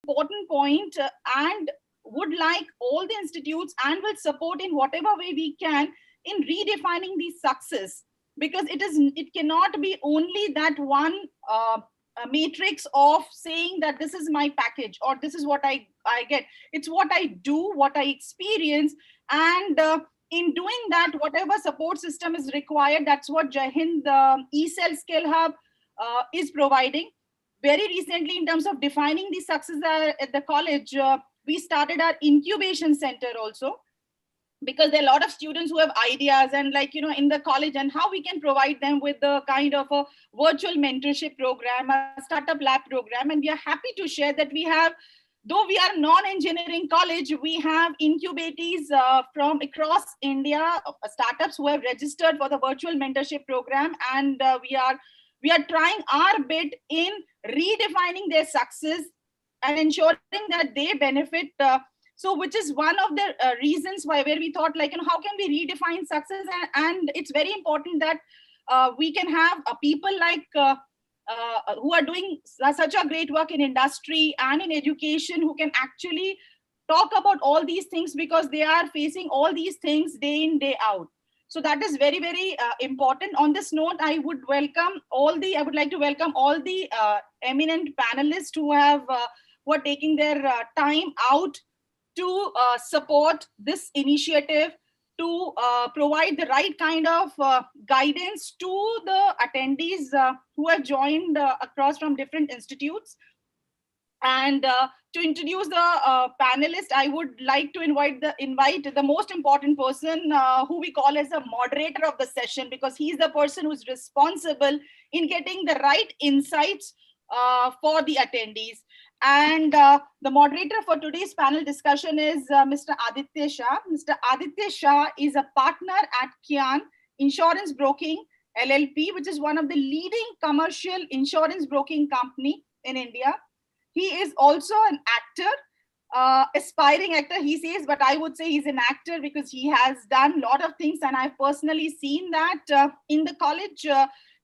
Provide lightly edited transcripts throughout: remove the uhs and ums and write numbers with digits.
important point, and would like all the institutes and will support in whatever way we can in redefining the success, because it cannot be only that one matrix of saying that this is my package or this is what I get. It's what I do, what I experience, and in doing that, whatever support system is required, that's what Jai Hind eCell Skill Hub is providing. Very recently, in terms of defining the success at the college, we started our incubation center also, because there are a lot of students who have ideas and in the college, and how we can provide them with the kind of a virtual mentorship program, a startup lab program. And we are happy to share that we have, though we are non-engineering college, we have incubatees from across India, startups who have registered for the virtual mentorship program, and we are trying our bit in redefining their success and ensuring that they benefit. So which is one of the reasons why, where we thought how can we redefine success, and it's very important that we can have people like who are doing such a great work in industry and in education, who can actually talk about all these things, because they are facing all these things day in, day out. So that is very, very important. On this note, I would like to welcome all the eminent panelists who are taking their time out to support this initiative, to provide the right kind of guidance to the attendees who have joined across from different institutes. And to introduce the panelists, I would like to invite the most important person, who we call as a moderator of the session, because he's the person who's responsible in getting the right insights for the attendees. And the moderator for today's panel discussion is Mr. Aditya Shah. Mr. Aditya Shah is a partner at Kian Insurance Broking LLP, which is one of the leading commercial insurance broking company in India. He is also an actor, aspiring actor, he says, but I would say he's an actor because he has done a lot of things, and I've personally seen that in the college.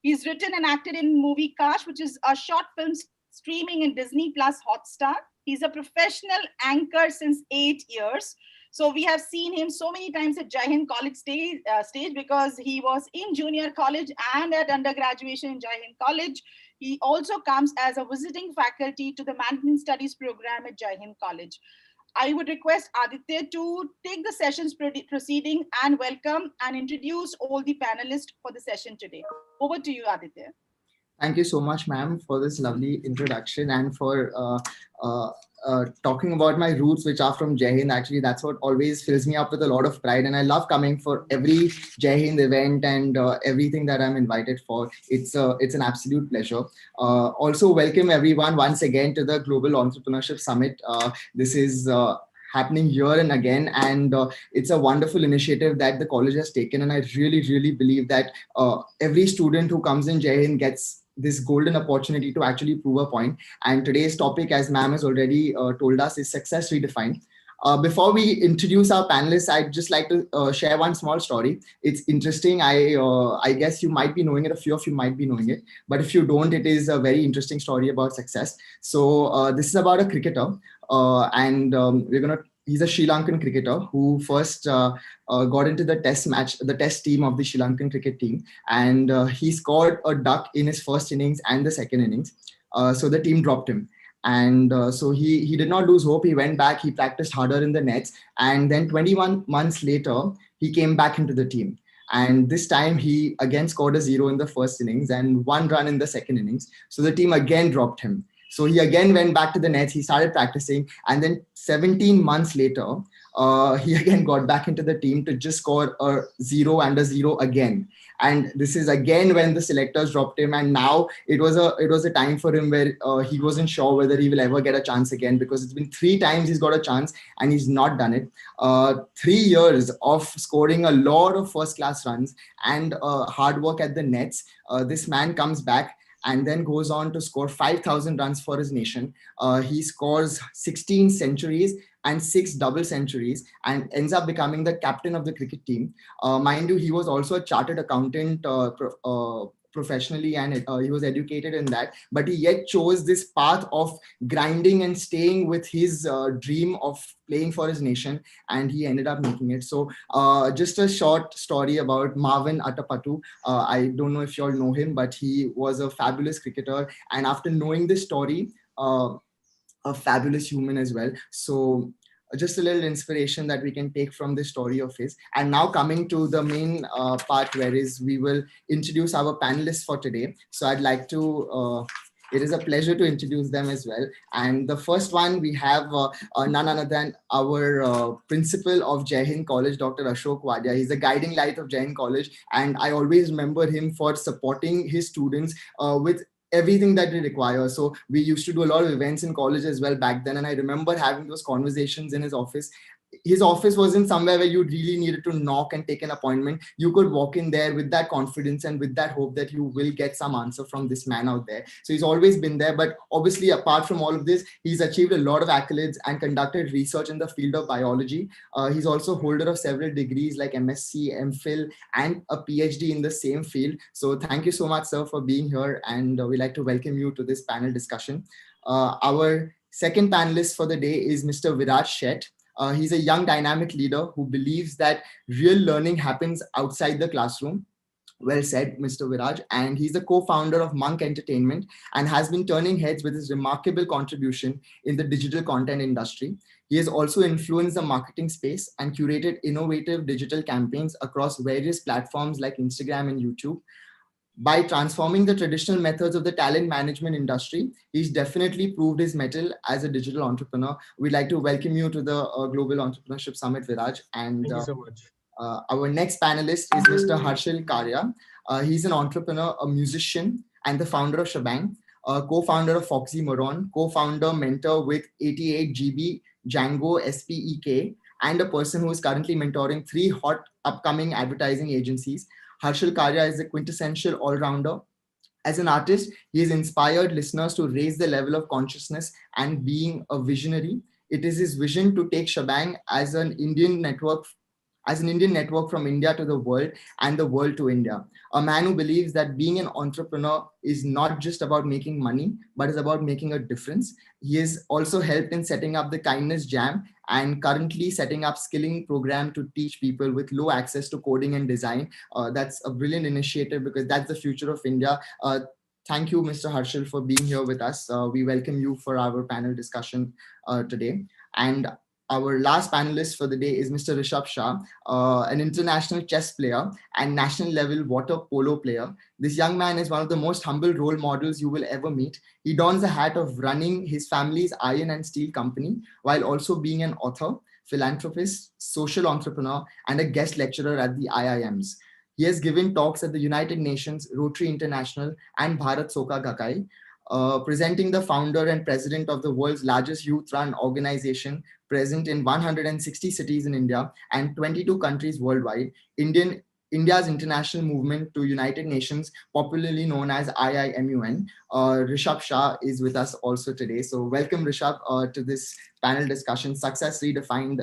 He's written and acted in movie Kash, which is a short film streaming in Disney Plus Hotstar. He's a professional anchor since 8 years. So we have seen him so many times at Jai Hind College stage, because he was in junior college and at undergraduation in Jai Hind College. He also comes as a visiting faculty to the Management Studies program at Jai Hind College. I would request Aditya to take the session's proceeding and welcome and introduce all the panelists for the session today. Over to you, Aditya. Thank you so much, ma'am, for this lovely introduction and for talking about my roots, which are from Jai Hind. Actually, that's what always fills me up with a lot of pride. And I love coming for every Jai Hind event and everything that I'm invited for. It's an absolute pleasure. Also, welcome everyone once again to the Global Entrepreneurship Summit. This is happening here and again, and it's a wonderful initiative that the college has taken, and I really believe that every student who comes in Jai Hind gets this golden opportunity to actually prove a point. And today's topic, as ma'am has already told us, is success redefined. Before we introduce our panelists, I'd just like to share one small story. It's interesting. I guess you might be knowing it. A few of you might be knowing it, but if you don't, it is a very interesting story about success. So this is about a cricketer, and he's a Sri Lankan cricketer who first got into the test team of the Sri Lankan cricket team, and he scored a duck in his first innings and the second innings. So the team dropped him. And so he did not lose hope. He went back, he practiced harder in the nets. And then 21 months later, he came back into the team. And this time he again scored a 0 in the first innings and 1 run in the second innings. So the team again dropped him. So he again went back to the nets, he started practicing. And then 17 months later, he again got back into the team to just score a 0 and a 0 again. And this is again when the selectors dropped him. And now it was a time for him where he wasn't sure whether he will ever get a chance again, because it's been 3 times he's got a chance and he's not done it. 3 years of scoring a lot of first class runs and hard work at the nets. This man comes back and then goes on to score 5,000 runs for his nation. He scores 16 centuries and 6 double centuries and ends up becoming the captain of the cricket team. Mind you, he was also a chartered accountant professionally, and he was educated in that, but he yet chose this path of grinding and staying with his dream of playing for his nation, and he ended up making it. So just a short story about Marvin Atapattu. I don't know if you all know him, but he was a fabulous cricketer, and after knowing this story, a fabulous human as well. So just a little inspiration that we can take from this story of his. And now coming to the main part, where is we will introduce our panelists for today. So I'd like to it is a pleasure to introduce them as well. And the first one, we have none other than our principal of Jai Hind College, Dr. Ashok Wadia. He's the guiding light of Jai Hind College. And I always remember him for supporting his students with everything that they require. So we used to do a lot of events in college as well back then. And I remember having those conversations in his office. His office wasn't somewhere where you really needed to knock and take an appointment. You could walk in there with that confidence and with that hope that you will get some answer from this man out there. So he's always been there. But obviously, apart from all of this, he's achieved a lot of accolades and conducted research in the field of biology. He's also holder of several degrees like MSc, MPhil, and a PhD in the same field. So thank you so much, sir, for being here. And we'd like to welcome you to this panel discussion. Our second panelist for the day is Mr. Viraj Sheth. He's a young dynamic leader who believes that real learning happens outside the classroom. Well said, Mr. Viraj. And he's the co-founder of Monk Entertainment and has been turning heads with his remarkable contribution in the digital content industry. He has also influenced the marketing space and curated innovative digital campaigns across various platforms like Instagram and YouTube. By transforming the traditional methods of the talent management industry, he's definitely proved his mettle as a digital entrepreneur. We'd like to welcome you to the Global Entrepreneurship Summit, Viraj. And Thank you so much. our next panelist is Mr. Harshal Karya. He's an entrepreneur, a musician, and the founder of Shebang, co-founder of Foxy Moron, co-founder, mentor with 88GB, Django, SPEK, and a person who is currently mentoring 3 hot upcoming advertising agencies. Harshal Karya is a quintessential all-rounder. As an artist, he has inspired listeners to raise the level of consciousness and being a visionary. It is his vision to take Shebang as an Indian network from India to the world and the world to India. A man who believes that being an entrepreneur is not just about making money, but is about making a difference. He has also helped in setting up the Kindness Jam and currently setting up skilling program to teach people with low access to coding and design. That's a brilliant initiative because that's the future of India. Thank you, Mr. Harshal, for being here with us. We welcome you for our panel discussion today. And our last panelist for the day is Mr. Rishabh Shah, an international chess player and national level water polo player. This young man is one of the most humble role models you will ever meet. He dons the hat of running his family's iron and steel company while also being an author, philanthropist, social entrepreneur, and a guest lecturer at the IIMs. He has given talks at the United Nations, Rotary International, and Bharat Soka Gakkai, presenting the founder and president of the world's largest youth-run organization, present in 160 cities in India and 22 countries worldwide. India's international movement to United Nations, popularly known as IIMUN. Rishabh Shah is with us also today. So welcome, Rishabh, to this panel discussion, Success Redefined.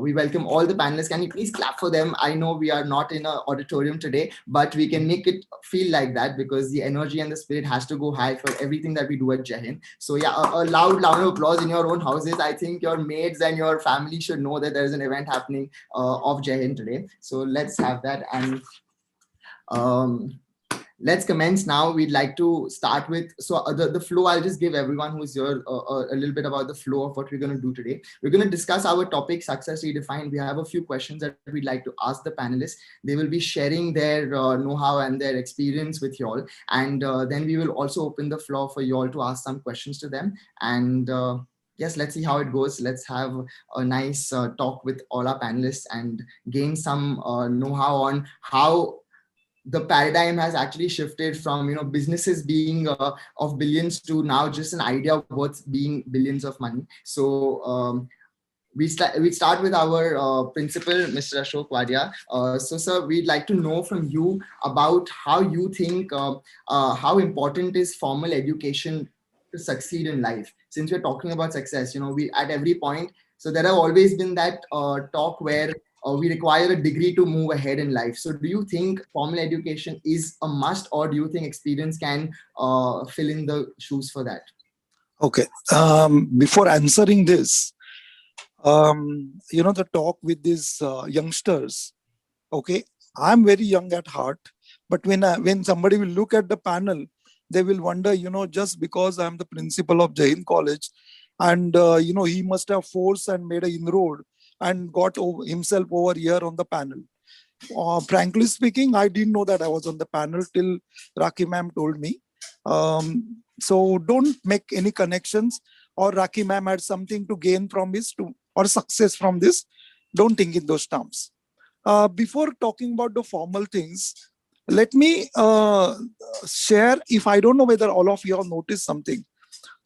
We welcome all the panelists. Can you please clap for them? I know we are not in an auditorium today, but we can make it feel like that because the energy and the spirit has to go high for everything that we do at Jai Hind. So yeah, a loud round of applause in your own houses. I think your maids and your family should know that there is an event happening of Jai Hind today. So let's have that. And let's commence now. We'd like to start with, so the flow, I'll just give everyone who's here a little bit about the flow of what we're going to do today. We're going to discuss our topic, Success Redefined. We have a few questions that we'd like to ask the panelists. They will be sharing their know-how and their experience with y'all. And then we will also open the floor for y'all to ask some questions to them. And yes, let's see how it goes. Let's have a nice talk with all our panelists and gain some know-how on how the paradigm has actually shifted from businesses being of billions to now just an idea worth being billions of money. So we start with our principal, Mr. Ashok Wadia. So sir, we'd like to know from you about how you think how important is formal education to succeed in life. Since we're talking about success, we at every point, so there have always been that talk where we require a degree to move ahead in life. So do you think formal education is a must, or do you think experience can fill in the shoes for that? Okay. Before answering this, the talk with these youngsters. Okay, I'm very young at heart, but when somebody will look at the panel, they will wonder, just because I'm the principal of Jain College, and he must have forced and made a inroad and got himself over here on the panel. Frankly speaking, I didn't know that I was on the panel till Raki ma'am told me. So don't make any connections, or Raki ma'am had something to gain from this or success from this. Don't think in those terms. Before talking about the formal things, let me share, if I don't know whether all of you have noticed something,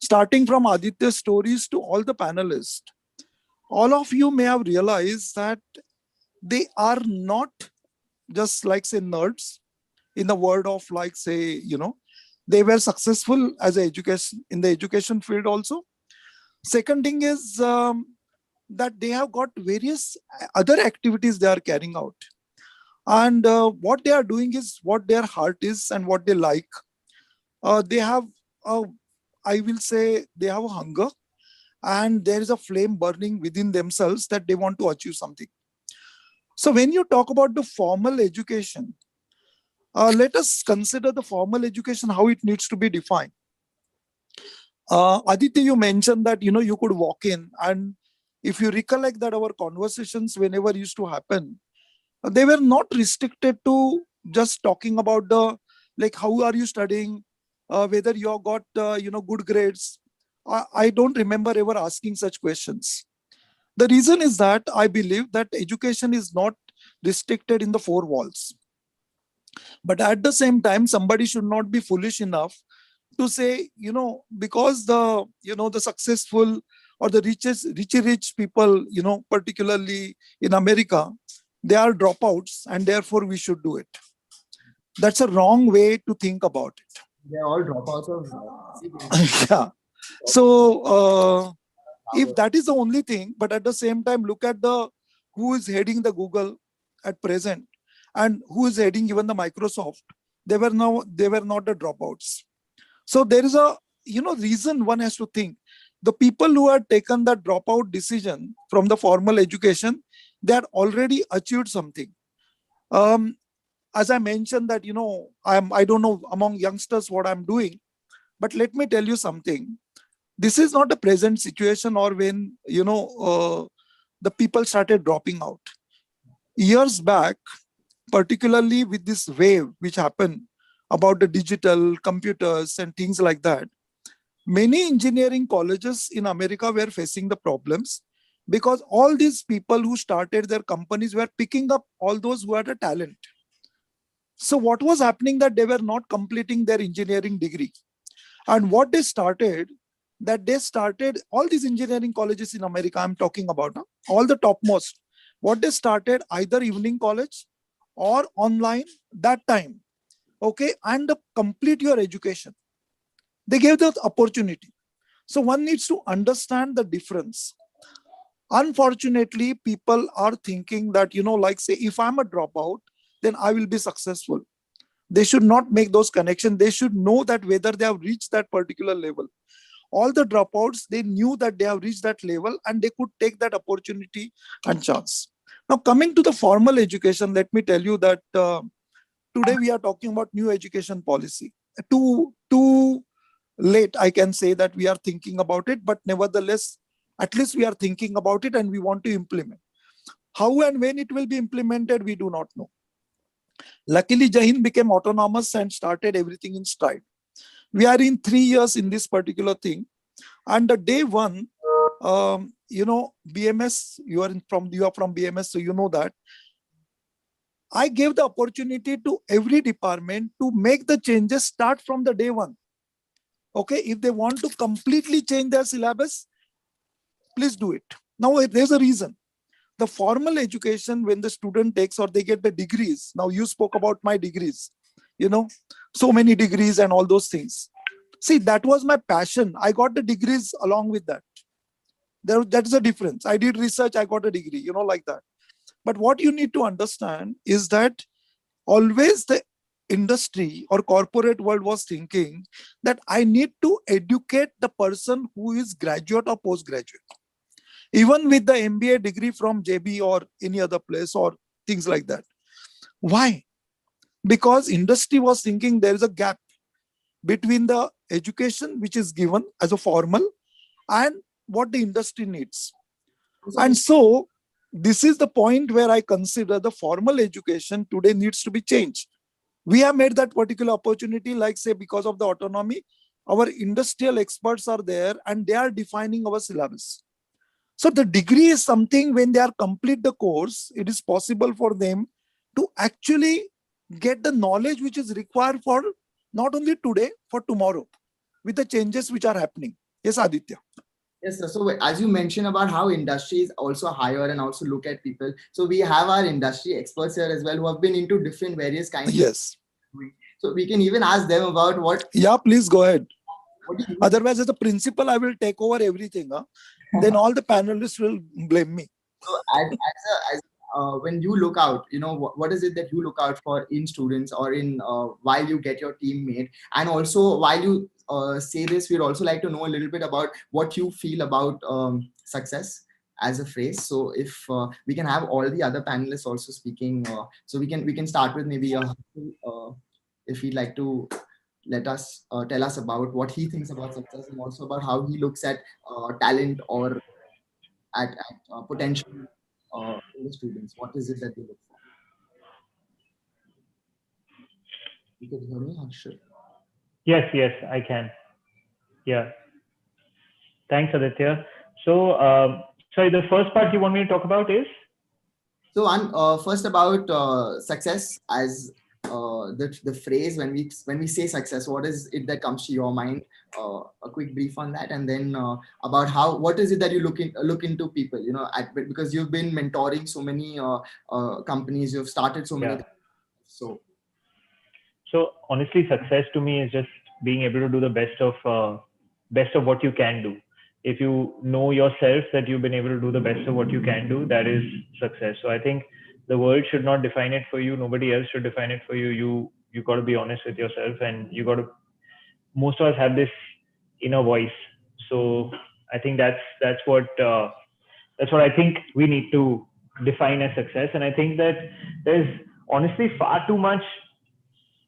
starting from Aditya's stories to all the panelists, all of you may have realized that they are not just like say nerds in the word of like say, they were successful as a education in the education field also. Second thing is that they have got various other activities they are carrying out, and what they are doing is what their heart is and what they like. They have a, I will say they have a hunger, and there is a flame burning within themselves that they want to achieve something. So when you talk about the formal education, let us consider the formal education, how it needs to be defined. Aditya, you mentioned that you could walk in, and if you recollect that our conversations whenever used to happen, they were not restricted to just talking about the like how are you studying, whether you have got good grades. I don't remember ever asking such questions. The reason is that I believe that education is not restricted in the four walls. But at the same time, somebody should not be foolish enough to say, because the successful or the rich people, particularly in America, they are dropouts and therefore we should do it. That's a wrong way to think about it. They're all dropouts of Yeah. So if that is the only thing, but at the same time, look at the who is heading the Google at present and who is heading even the Microsoft. They were not the dropouts. So there is a reason one has to think. The people who had taken that dropout decision from the formal education, they had already achieved something. Um, as I mentioned that I don't know among youngsters what I'm doing, but let me tell you something. This is not a present situation or when the people started dropping out. Years back, particularly with this wave which happened about the digital computers and things like that, many engineering colleges in America were facing the problems because all these people who started their companies were picking up all those who had a talent. So what was happening that they were not completing their engineering degree. And what they started all these engineering colleges in America, I'm talking about, all the topmost, what they started either evening college or online that time. Okay. And complete your education. They gave the opportunity. So one needs to understand the difference. Unfortunately, people are thinking that, like say, if I'm a dropout, then I will be successful. They should not make those connections. They should know that whether they have reached that particular level. All the dropouts, they knew that they have reached that level and they could take that opportunity and chance. Now, coming to the formal education, let me tell you that today we are talking about new education policy. Too late, I can say that we are thinking about it, but nevertheless, at least we are thinking about it and we want to implement. How and when it will be implemented, we do not know. Luckily, Jain became autonomous and started everything in stride. We are in 3 years in this particular thing. And the day one, BMS, you are from BMS, so you know that. I gave the opportunity to every department to make the changes start from the day one. Okay, if they want to completely change their syllabus, please do it. Now, there's a reason. The formal education, when the student takes or they get the degrees, now you spoke about my degrees, so many degrees and all those things. See, that was my passion. I got the degrees along with that. That is a difference. I did research, I got a degree, like that. But what you need to understand is that always the industry or corporate world was thinking that I need to educate the person who is graduate or postgraduate, even with the MBA degree from JB or any other place or things like that. Why? Because industry was thinking there is a gap between the education which is given as a formal and what the industry needs. And so this is the point where I consider the formal education today needs to be changed. We have made that particular opportunity, like say, because of the autonomy, our industrial experts are there and they are defining our syllabus. So the degree is something when they are complete the course, it is possible for them to actually get the knowledge which is required for not only today, for tomorrow, with the changes which are happening. Yes, Aditya. Yes, sir. So as you mentioned about how industries also hire and also look at people. So we have our industry experts here as well who have been into different various kinds. Yes. So we can even ask them about what. Yeah, please go ahead. What do you Otherwise, as a principal, I will take over everything. Then all the panelists will blame me. So when you look out, what is it that you look out for in students or in while you get your teammate, and also while you say this, we'd also like to know a little bit about what you feel about success as a phrase. So if we can have all the other panelists also speaking, so we can start with maybe if he'd like to let us tell us about what he thinks about success and also about how he looks at talent or at potential in the students. What is it that they look for? You can hear me, Harshal? Yes, I can. Yeah. Thanks, Aditya. So, sorry, the first part you want me to talk about is? So, first about success as the phrase when we say success, what is it that comes to your mind? A quick brief on that, and then about what is it that you look into people, because you've been mentoring so many companies, you've started so many. Yeah. So honestly, success to me is just being able to do the best of what you can do. If you know yourself that you've been able to do the best of what you can do, that is success. So I think the world should not define it for you. Nobody else should define it for you. You got to be honest with yourself, and you got to. Most of us have this inner voice. So I think that's what I think we need to define as success. And I think that there's honestly far too much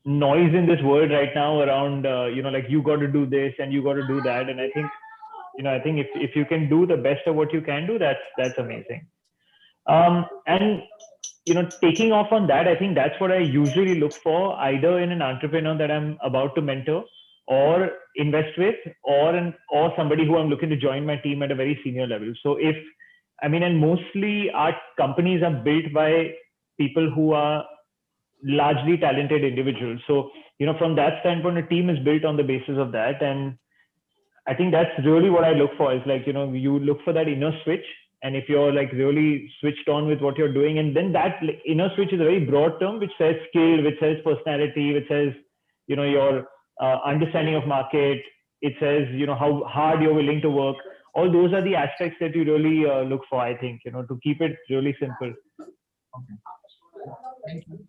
noise in this world right now around like you got to do this and you got to do that. And I think if you can do the best of what you can do, that's amazing. And taking off on that, I think that's what I usually look for, either in an entrepreneur that I'm about to mentor or invest with, or somebody who I'm looking to join my team at a very senior level. So and mostly our companies are built by people who are largely talented individuals. So, from that standpoint, a team is built on the basis of that. And I think that's really what I look for is you look for that inner switch. And if you're like really switched on with what you're doing, and then that inner switch is a very broad term, which says skill, which says personality, which says, your understanding of market. It says, how hard you're willing to work. All those are the aspects that you really look for, I think, to keep it really simple. Okay. Thank you.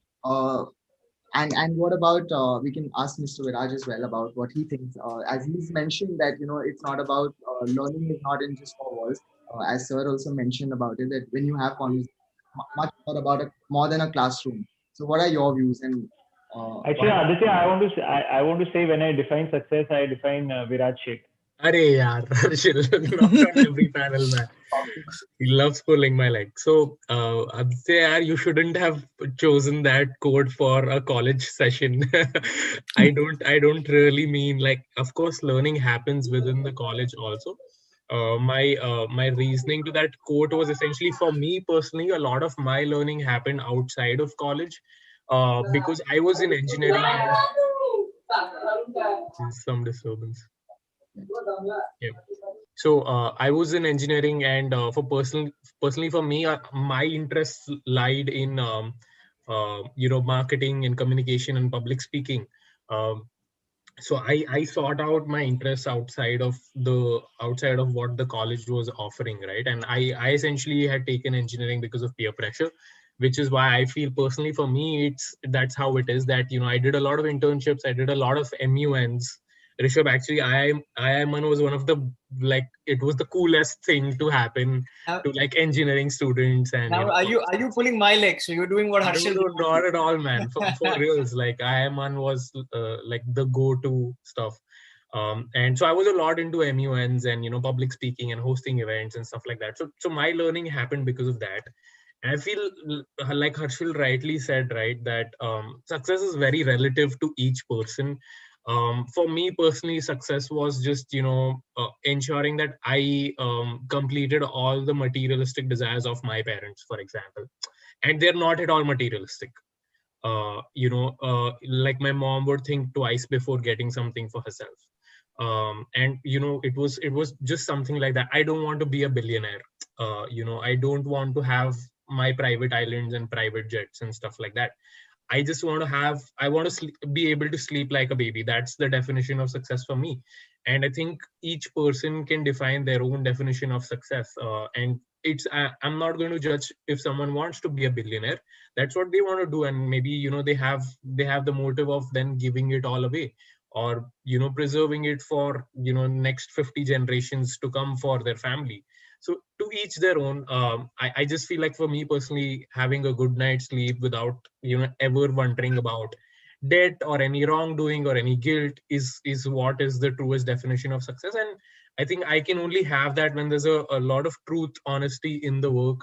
And what about we can ask Mr. Viraj as well about what he thinks. As he's mentioned that it's not about learning is not in just four walls. As Sir also mentioned about it, that when you have conversations, much more about more than a classroom. So what are your views? And actually, Aditya, I want to say when I define success, I define Viraj shape. Arey yaar, not on every panel, man. He loves pulling my leg. So, Aditya, you shouldn't have chosen that quote for a college session. I don't really mean, like, of course, learning happens within the college also. My reasoning to that quote was essentially, for me personally, a lot of my learning happened outside of college, because I was in engineering. Some disturbance. Yeah. So I was in engineering, and personally for me, my interests lied in marketing and communication and public speaking. So I sought out my interests outside of what the college was offering, right? And I essentially had taken engineering because of peer pressure. which is why I feel personally for me, that's how it is, that, I did a lot of internships, I did a lot of MUNs. Rishabh, actually, IIMN was one of the, like, it was the coolest thing to happen to like engineering students. And now, are you pulling my leg? So you're doing what Harshal no, did? not at all, man. For reals, like IIMN was like the go-to stuff. And so I was a lot into MUNs and public speaking and hosting events and stuff like that. So my learning happened because of that. And I feel like Harshal rightly said, right, that success is very relative to each person. For me personally, success was just ensuring that I completed all the materialistic desires of my parents, for example, and they're not at all materialistic. Like my mom would think twice before getting something for herself. And it was just something like that. I don't want to be a billionaire. I don't want to have my private islands and private jets and stuff like that. I want to be able to sleep like a baby. That's the definition of success for me. And I think each person can define their own definition of success. And I'm not going to judge if someone wants to be a billionaire. That's what they want to do. And maybe, they have the motive of then giving it all away, or, preserving it for, next 50 generations to come for their family. So to each their own. I just feel like for me personally, having a good night's sleep without ever wondering about debt or any wrongdoing or any guilt is what is the truest definition of success. And I think I can only have that when there's a lot of truth, honesty in the work.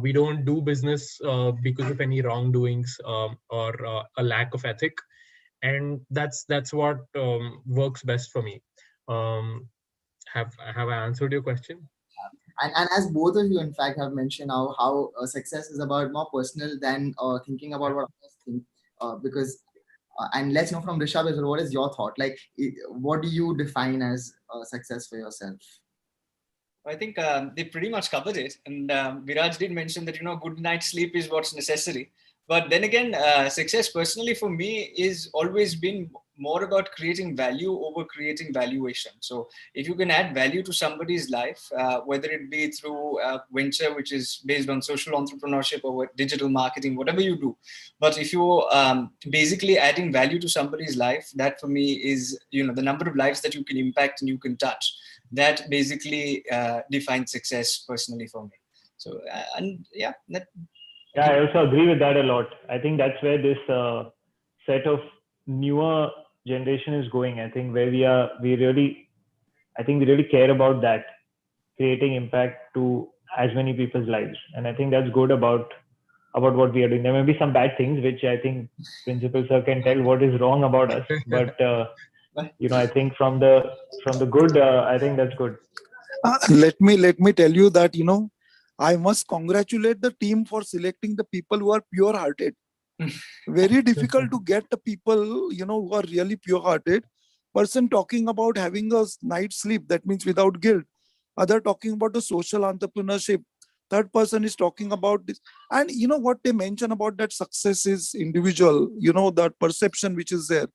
We don't do business because of any wrongdoings, or a lack of ethic. And that's what works best for me. Have I answered your question? And as both of you, in fact, have mentioned how success is about more personal than thinking about what others think. Because, and let's know from Rishabh as well, what is your thought? Like, what do you define as success for yourself? I think they pretty much covered it. And Viraj did mention that, good night's sleep is what's necessary. But then again, success personally for me is always been more about creating value over creating valuation. So if you can add value to somebody's life, whether it be through a venture which is based on social entrepreneurship or digital marketing, whatever you do, but if you're basically adding value to somebody's life, that for me is, the number of lives that you can impact and you can touch, that basically defines success personally for me. So, Yeah, I also agree with that a lot. I think that's where this set of newer generation is going. I think where we really care about that, creating impact to as many people's lives. And I think that's good about what we are doing. There may be some bad things, which I think Principal Sir can tell what is wrong about us. But I think from the good, I think that's good. Let me tell you that I must congratulate the team for selecting the people who are pure-hearted. Very difficult to get the people who are really pure-hearted. Person talking about having a night's sleep, that means without guilt. Other talking about the social entrepreneurship. Third person is talking about this. And what they mention about that success is individual, that perception which is there.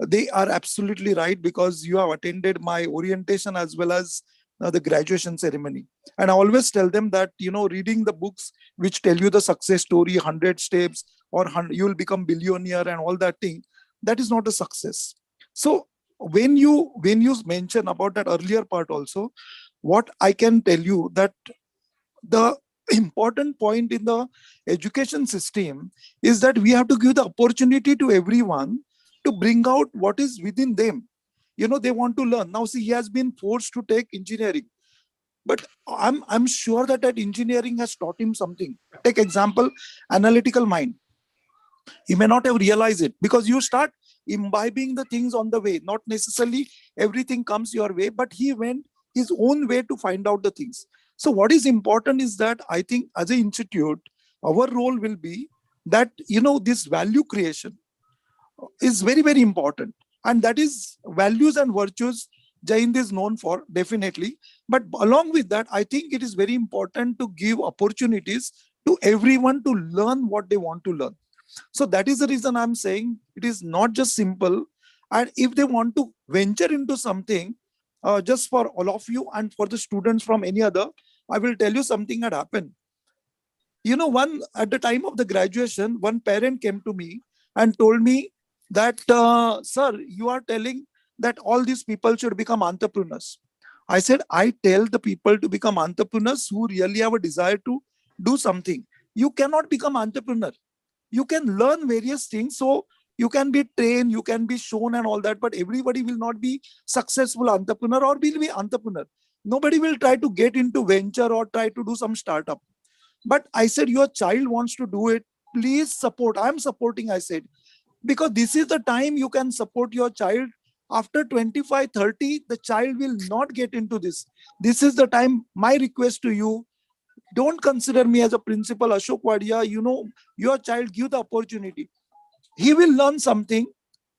They are absolutely right, because you have attended my orientation as well as the graduation ceremony. And I always tell them that, reading the books which tell you the success story, 100 steps, or you will become billionaire and all that thing, that is not a success. So when you mention about that earlier part also, what I can tell you that the important point in the education system is that we have to give the opportunity to everyone to bring out what is within them. They want to learn. Now, see, he has been forced to take engineering, but I'm sure that engineering has taught him something. Take example, analytical mind. He may not have realized it, because you start imbibing the things on the way. Not necessarily everything comes your way, but he went his own way to find out the things. So what is important is that I think as an institute, our role will be that, this value creation is very, very important. And that is values and virtues Jai Hind is known for, definitely. But along with that, I think it is very important to give opportunities to everyone to learn what they want to learn. So that is the reason I'm saying it is not just simple. And if they want to venture into something, just for all of you and for the students from any other, I will tell you something had happened. One at the time of the graduation, one parent came to me and told me that, sir, you are telling that all these people should become entrepreneurs. I said, I tell the people to become entrepreneurs who really have a desire to do something. You cannot become entrepreneur. You can learn various things. So you can be trained, you can be shown and all that, but everybody will not be successful entrepreneur or will be entrepreneur. Nobody will try to get into venture or try to do some startup. But I said, your child wants to do it. Please support. I'm supporting, I said, because this is the time you can support your child. After 25, 30, the child will not get into this. This is the time. My request to you, don't consider me as a principal, Ashok Wadia. Your child, give the opportunity. He will learn something.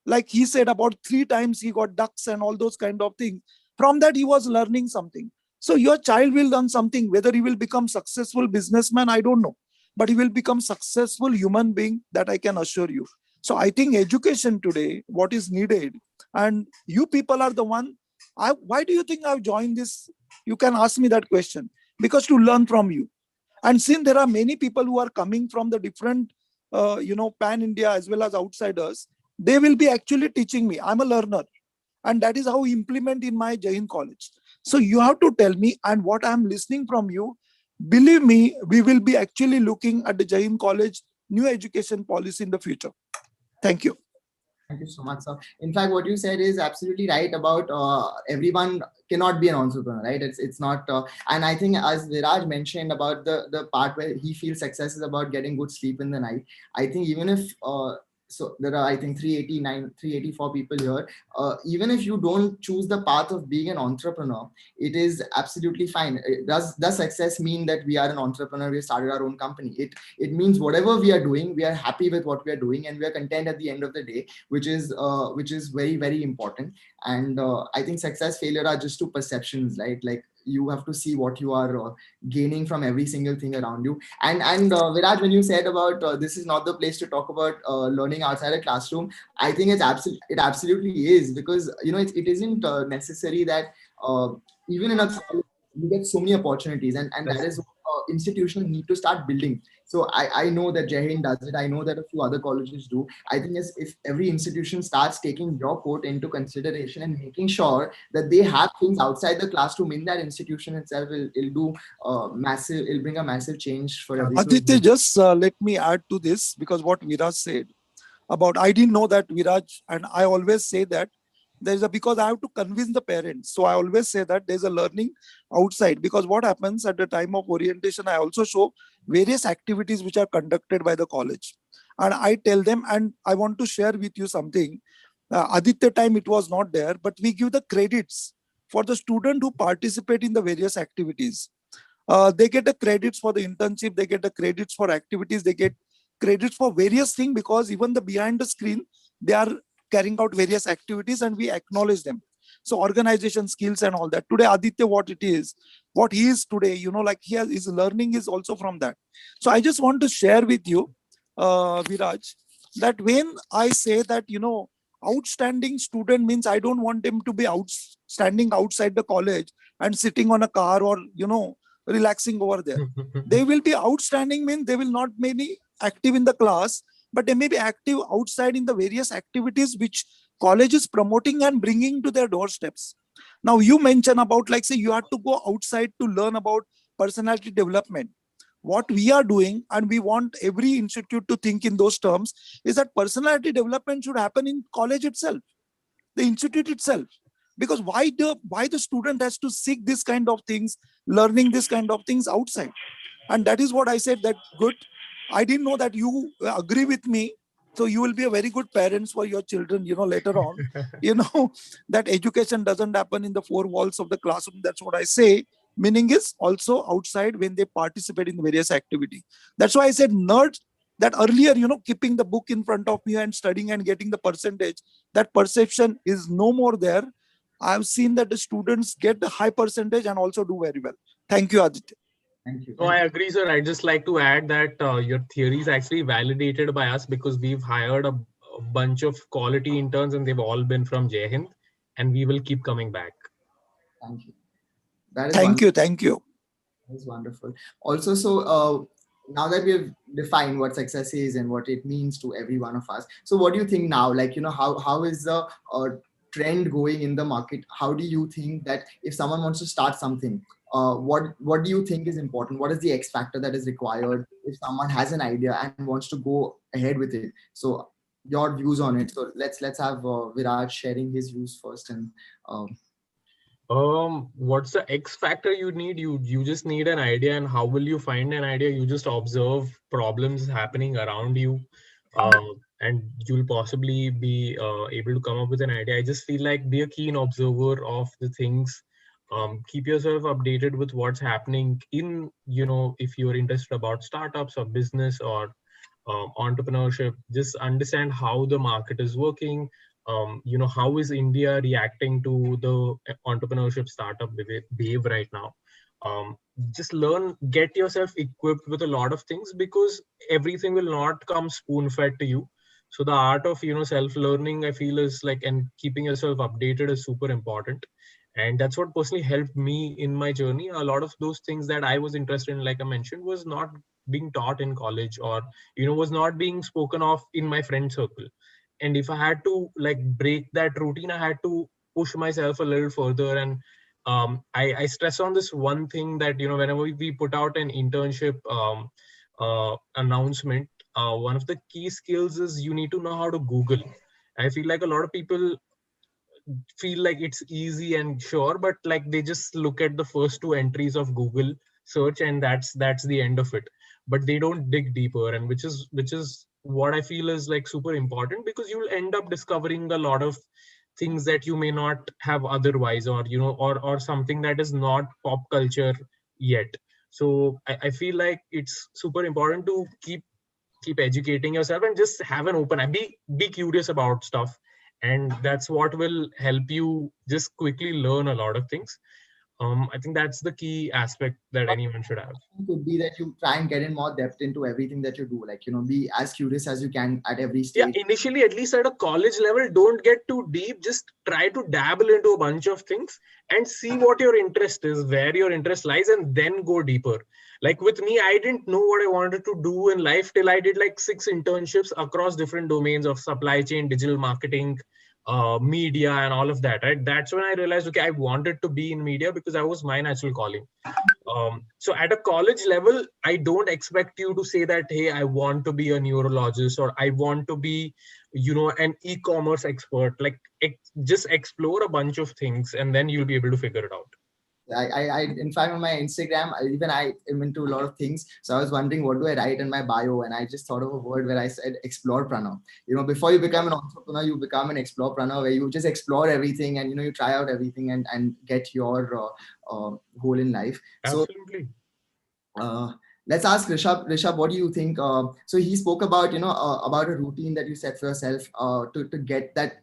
Like he said, about 3 times he got ducks and all those kind of things. From that, he was learning something. So your child will learn something. Whether he will become successful businessman, I don't know. But he will become successful human being, that I can assure you. So I think education today, what is needed, and you people are the one. Why do you think I've joined this? You can ask me that question. Because to learn from you. And since there are many people who are coming from the different, pan India as well as outsiders, they will be actually teaching me. I'm a learner. And that is how we implement in my Jain college. So you have to tell me, and what I'm listening from you, believe me, we will be actually looking at the Jain college new education policy in the future. Thank you. Thank you so much, sir. In fact, what you said is absolutely right about everyone cannot be an entrepreneur, right? It's not, and I think as Viraj mentioned about the part where he feels success is about getting good sleep in the night. I think even if so there are, I think, 384 people here. Even if you don't choose the path of being an entrepreneur, it is absolutely fine. Does success mean that we are an entrepreneur? We started our own company. It means whatever we are doing, we are happy with what we are doing, and we are content at the end of the day, which is very, very important. And I think success, failure are just two perceptions, right? Like you have to see what you are gaining from every single thing around you. And Viraj, when you said about this is not the place to talk about learning outside a classroom, I think it absolutely is, because it isn't necessary that even in a college, you get so many opportunities, and that is what institutions need to start building. So I know that Jai Hind does it. I know that a few other colleges do. I think if every institution starts taking your quote into consideration and making sure that they have things outside the classroom in that institution itself, it'll do massive. It'll bring a massive change for everyone. Aditya, just let me add to this, because what Viraj said about, I didn't know that, Viraj, and I always say that because I have to convince the parents. So I always say that there's a learning outside, because what happens at the time of orientation, I also show various activities which are conducted by the college. And I tell them, and I want to share with you something. Aditya time it was not there, but we give the credits for the student who participate in the various activities. They get the credits for the internship, they get the credits for activities, they get credits for various things, because even the behind the screen, they are carrying out various activities and we acknowledge them. So organization skills and all that. Today, Aditya, what he is today, like his learning is also from that. So I just want to share with you, Viraj, that when I say that, outstanding student means I don't want them to be outstanding outside the college and sitting on a car or, relaxing over there. They will be outstanding means they will not be active in the class, but they may be active outside in the various activities which college is promoting and bringing to their doorsteps. Now you mentioned about, like, say, you have to go outside to learn about personality development. What we are doing, and we want every institute to think in those terms, is that personality development should happen in college itself, the institute itself. Because why the student has to seek this kind of things, learning this kind of things outside? And that is what I said, that good. I didn't know that you agree with me. So you will be a very good parents for your children, later on. That education doesn't happen in the four walls of the classroom. That's what I say. Meaning is also outside when they participate in various activity. That's why I said nerds, that earlier, keeping the book in front of me and studying and getting the percentage, that perception is no more there. I've seen that the students get the high percentage and also do very well. Thank you, Aditya. Thank you. No, I agree, sir. I'd just like to add that your theory is actually validated by us, because we've hired a bunch of quality interns and they've all been from Jai Hind, and we will keep coming back. Thank you. That is Thank you. That's wonderful. Also, so now that we've defined what success is and what it means to every one of us, so what do you think now? Like, how is the trend going in the market? How do you think that if someone wants to start something, what do you think is important? What is the X factor that is required if someone has an idea and wants to go ahead with it? So your views on it. So let's have Viraj sharing his views first. And what's the X factor you need? You just need an idea. And how will you find an idea? You just observe problems happening around you, and you'll possibly be able to come up with an idea. I just feel like be a keen observer of the things. Keep yourself updated with what's happening in, if you're interested about startups or business or entrepreneurship. Just understand how the market is working. How is India reacting to the entrepreneurship startup wave right now? Just learn, get yourself equipped with a lot of things, because everything will not come spoon fed to you. So the art of self learning, I feel, is like, and keeping yourself updated is super important. And that's what personally helped me in my journey. A lot of those things that I was interested in, like I mentioned, was not being taught in college, or was not being spoken of in my friend circle. And if I had to like break that routine, I had to push myself a little further. And I stress on this one thing, that whenever we put out an internship announcement, one of the key skills is you need to know how to Google. I feel like a lot of people feel like it's easy and sure, but like they just look at the first two entries of Google search, and that's the end of it. But they don't dig deeper, and which is what I feel is like super important, because you'll end up discovering a lot of things that you may not have otherwise, or or something that is not pop culture yet. So I feel like it's super important to keep educating yourself, and just have an open eye, be curious about stuff. And that's what will help you just quickly learn a lot of things. I think that's the key aspect that anyone should have. could be that you try and get in more depth into everything that you do, like be as curious as you can at every Yeah, stage. initially, at least at a college level, don't get too deep. Just try to dabble into a bunch of things and see what your interest is, where your interest lies, and then go deeper. Like with me, I didn't know what I wanted to do in life till I did like 6 internships across different domains of supply chain, digital marketing, media, and all of that. Right, that's when I realized, okay, I wanted to be in media, because that was my natural calling. So at a college level, I don't expect you to say that, hey, I want to be a neurologist, or I want to be, an e-commerce expert. Like just explore a bunch of things, and then you'll be able to figure it out. In fact, on my Instagram, even I am into a lot of things. So I was wondering, what do I write in my bio? And I just thought of a word where I said explorepreneur. Before you become an entrepreneur, you become an explorepreneur, where you just explore everything, and you try out everything, and get your goal in life. Absolutely. So let's ask Rishabh. Rishabh, what do you think? So he spoke about about a routine that you set for yourself to get that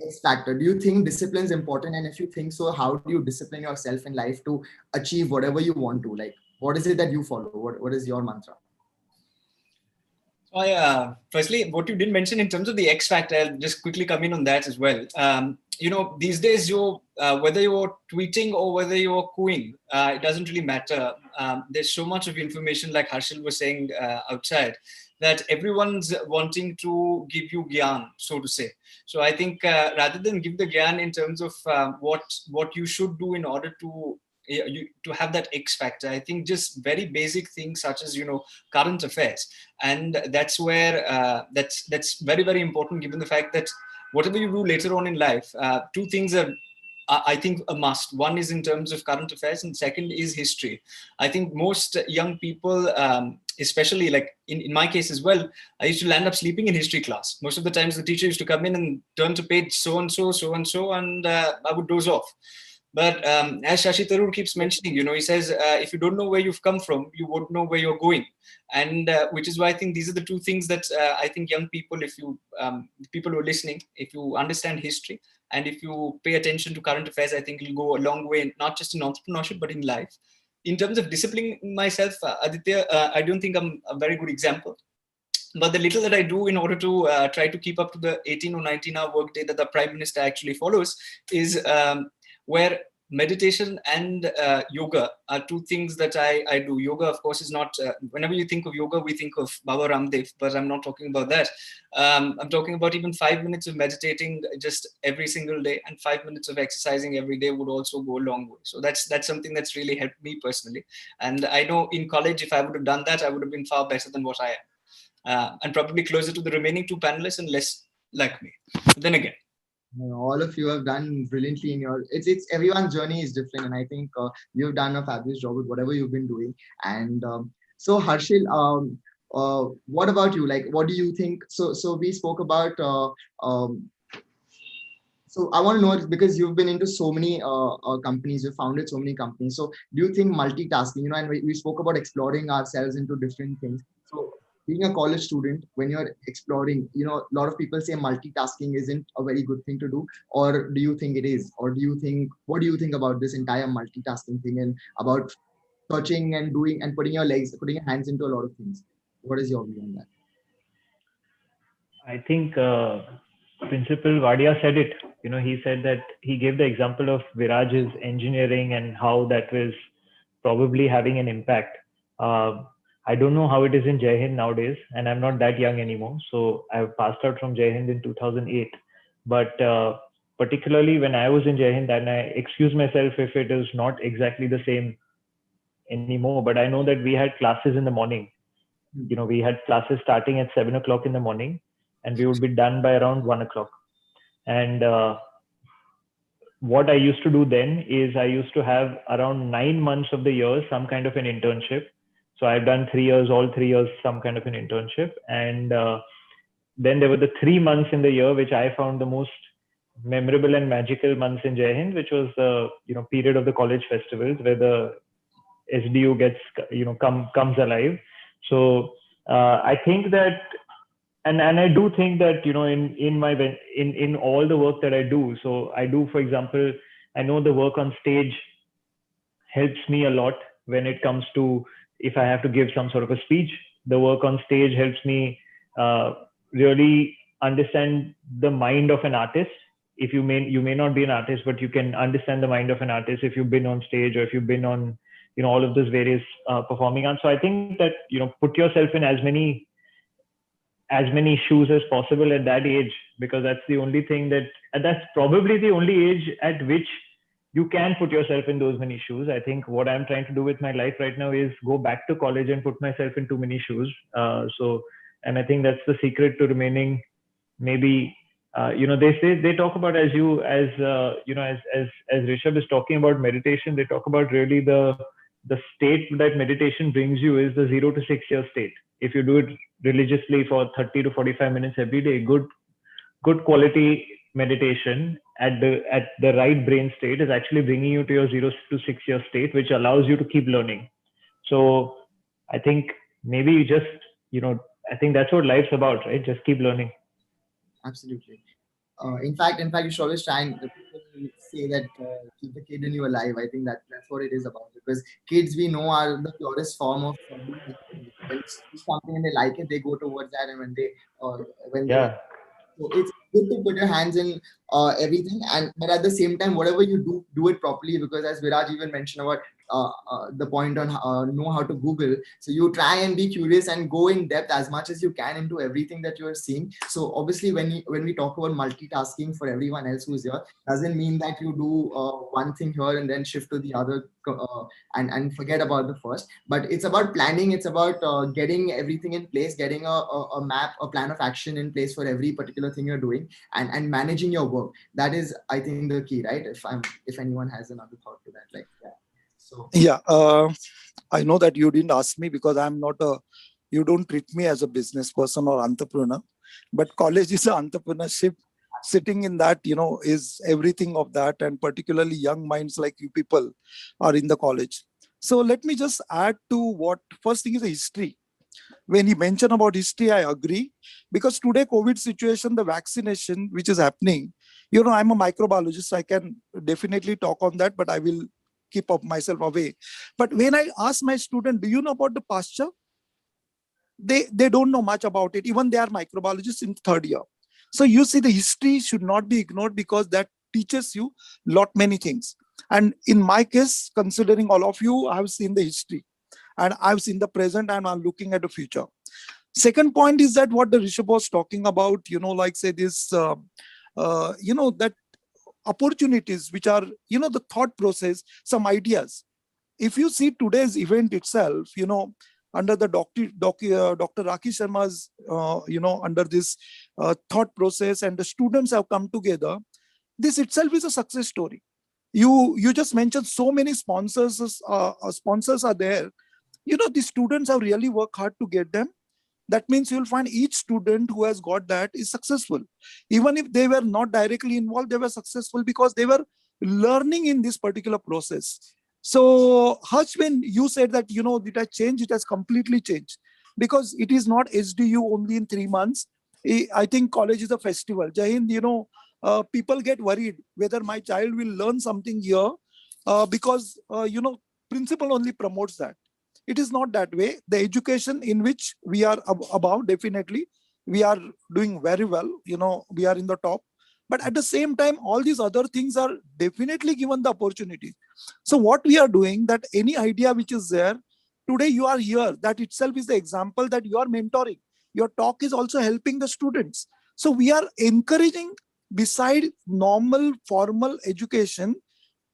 X factor. Do you think discipline is important? And if you think so, how do you discipline yourself in life to achieve whatever you want to? Like, what is it that you follow? What is your mantra? Firstly, what you didn't mention in terms of the X factor, I'll just quickly come in on that as well. These days, whether you're tweeting or whether you're cooing, it doesn't really matter. There's so much of information, like Harshal was saying outside, that everyone's wanting to give you gyan, so to say. So I think rather than give the gyan in terms of what you should do in order to have that X factor, I think just very basic things such as current affairs, and that's where that's very, very important, given the fact that whatever you do later on in life, two things are, I think, a must. One is in terms of current affairs, and second is history. I think most young people, especially like in my case as well, I used to land up sleeping in history class. Most of the times the teacher used to come in and turn to page so and so, and I would doze off. But as Shashi Tharoor keeps mentioning, he says, if you don't know where you've come from, you won't know where you're going. And which is why I think these are the two things that I think young people, if you, people who are listening, if you understand history and if you pay attention to current affairs, I think it'll go a long way, not just in entrepreneurship, but in life. In terms of disciplining myself, Aditya, I don't think I'm a very good example. But the little that I do in order to try to keep up to the 18 or 19-hour workday that the Prime Minister actually follows is where meditation and yoga are two things that I do. Yoga, of course, is not, whenever you think of yoga, we think of Baba Ramdev, but I'm not talking about that. I'm talking about even 5 minutes of meditating just every single day, and 5 minutes of exercising every day would also go a long way. So that's something that's really helped me personally. And I know in college, if I would have done that, I would have been far better than what I am. And probably closer to the remaining two panelists and less like me. But then again, all of you have done brilliantly in your. It's everyone's journey is different, and I think you've done a fabulous job with whatever you've been doing. And so, Harshil, what about you? Like, what do you think? So we spoke about. So I want to know, because you've been into so many companies, you've founded so many companies. So do you think multitasking, and we spoke about exploring ourselves into different things. So being a college student, when you're exploring, a lot of people say multitasking isn't a very good thing to do. Or do you think it is? Or what do you think about this entire multitasking thing, and about searching and doing and putting your hands into a lot of things? What is your view on that? I think Principal Vadia said it. He said that he gave the example of Viraj's engineering and how that was probably having an impact. I don't know how it is in Jai Hind nowadays, and I'm not that young anymore. So I passed out from Jai Hind in 2008. But particularly when I was in Jai Hind, and I excuse myself if it is not exactly the same anymore, but I know that we had classes in the morning. We had classes starting at 7 o'clock in the morning, and we would be done by around 1 o'clock. And what I used to do then is I used to have around 9 months of the year some kind of an internship. So I've done 3 years, all 3 years, some kind of an internship. And then there were the 3 months in the year which I found the most memorable and magical months in Jai Hind, which was the period of the college festivals where the SDU gets comes alive. So I think that, and I do think that in all the work that I do. So I do, for example, I know the work on stage helps me a lot when it comes to, if I have to give some sort of a speech. The work on stage helps me really understand the mind of an artist. If you may not be an artist, but you can understand the mind of an artist if you've been on stage, or if you've been on all of those various performing arts. So I think that put yourself in as many shoes as possible at that age, because that's the only thing that's probably the only age at which you can put yourself in those many shoes. I think what I'm trying to do with my life right now is go back to college and put myself in too many shoes. And I think that's the secret to remaining, maybe, they talk about, as Rishabh is talking about meditation, they talk about really the state that meditation brings you is the 0 to 6 year state. If you do it religiously for 30 to 45 minutes every day, good quality meditation at the right brain state is actually bringing you to your 0 to 6 year state, which allows you to keep learning. So I think maybe just, I think that's what life's about, right? Just keep learning. Absolutely. In fact, you should always try and say that keep the kid in you alive. I think that's what it is about, because kids, we know, are the purest form of being. When they see something and they like it, they go towards that, and when they Yeah. so it's good to put your hands in everything, but at the same time, whatever you do it properly, because as Viraj even mentioned about the point on know how to Google. So you try and be curious and go in depth as much as you can into everything that you are seeing. So obviously, when we talk about multitasking, for everyone else who's here, doesn't mean that you do one thing here and then shift to the other and forget about the first. But it's about planning. It's about getting everything in place, getting a map, a plan of action in place for every particular thing you're doing, and managing your work. That is, I think, the key, right? If anyone has another thought to that, like, yeah. So yeah, I know that you didn't ask me because I'm not you don't treat me as a business person or entrepreneur, but college is an entrepreneurship. Sitting in that, is everything of that, and particularly young minds like you people are in the college. So let me just add to what first thing is the history. When he mentioned about history, I agree, because today COVID situation, the vaccination which is happening, I'm a microbiologist, I can definitely talk on that, but I will keep up myself away. But when I ask my student, do you know about the pasture? They don't know much about it. Even they are microbiologists in third year. So you see, the history should not be ignored, because that teaches you lot many things. And in my case, considering all of you, I've seen the history and I've seen the present and I'm looking at the future. Second point is that what the Rishabh was talking about, like say this, that opportunities which are, the thought process, some ideas. If you see today's event itself, under the Dr. Rakesh Sharma's, under this thought process, and the students have come together, this itself is a success story. You just mentioned so many sponsors are there. The students have really worked hard to get them. That means you'll find each student who has got that is successful. Even if they were not directly involved, they were successful because they were learning in this particular process. So Harsh, when you said that, it has changed, it has completely changed, because it is not SDU only in 3 months. I think college is a festival. Jai Hind, people get worried whether my child will learn something here, because, principal only promotes that. It is not that way. The education in which we are about, definitely we are doing very well, we are in the top. But at the same time, all these other things are definitely given the opportunity. So what we are doing, that any idea which is there, today you are here, that itself is the example that you are mentoring. Your talk is also helping the students. So we are encouraging, beside normal formal education,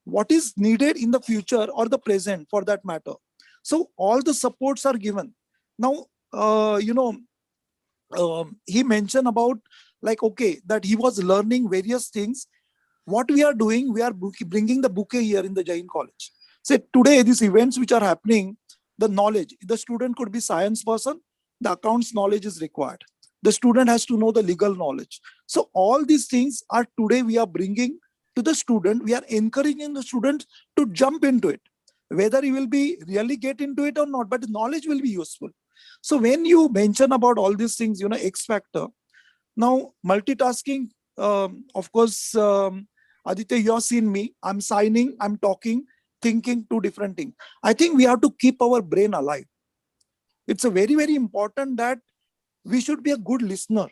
what is needed in the future or the present for that matter. So all the supports are given. Now, he mentioned about, like, okay, that he was learning various things. What we are doing, we are bringing the bouquet here in the Jain College. So today, these events which are happening, the knowledge, the student could be science person, the accounts knowledge is required. The student has to know the legal knowledge. So all these things are today we are bringing to the student. We are encouraging the student to jump into it, whether he will be really get into it or not, but the knowledge will be useful. So when you mention about all these things, X factor. Now, multitasking, of course, Aditya, you have seen me. I'm signing, I'm talking, thinking two different things. I think we have to keep our brain alive. It's a very, very important that we should be a good listener.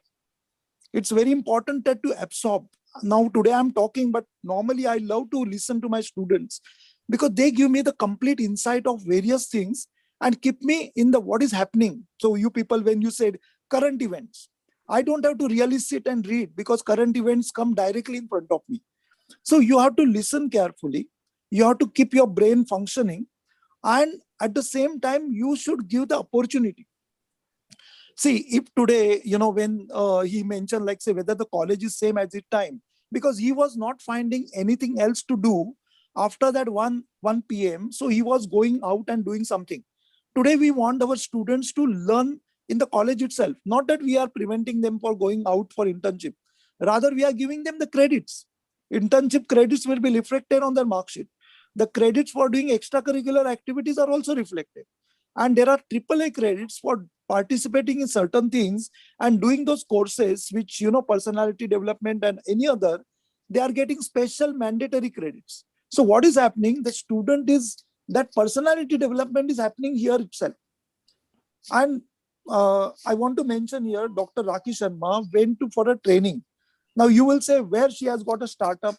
It's very important that to absorb. Now, today I'm talking, but normally I love to listen to my students because they give me the complete insight of various things and keep me in the what is happening. So you people, when you said current events, I don't have to really sit and read because current events come directly in front of me. So you have to listen carefully. You have to keep your brain functioning. And at the same time, you should give the opportunity. See, if today, when he mentioned, like, say, whether the college is same as its time, because he was not finding anything else to do after that 1 p.m. So he was going out and doing something. Today, we want our students to learn in the college itself. Not that we are preventing them for going out for internship. Rather, we are giving them the credits. Internship credits will be reflected on their mark sheet. The credits for doing extracurricular activities are also reflected. And there are AAA credits for participating in certain things and doing those courses, which, personality development and any other, they are getting special mandatory credits. So what is happening? The student is, that personality development is happening here itself. And I want to mention here, Dr. Rakesh Sharma went for a training. Now you will say where she has got a startup.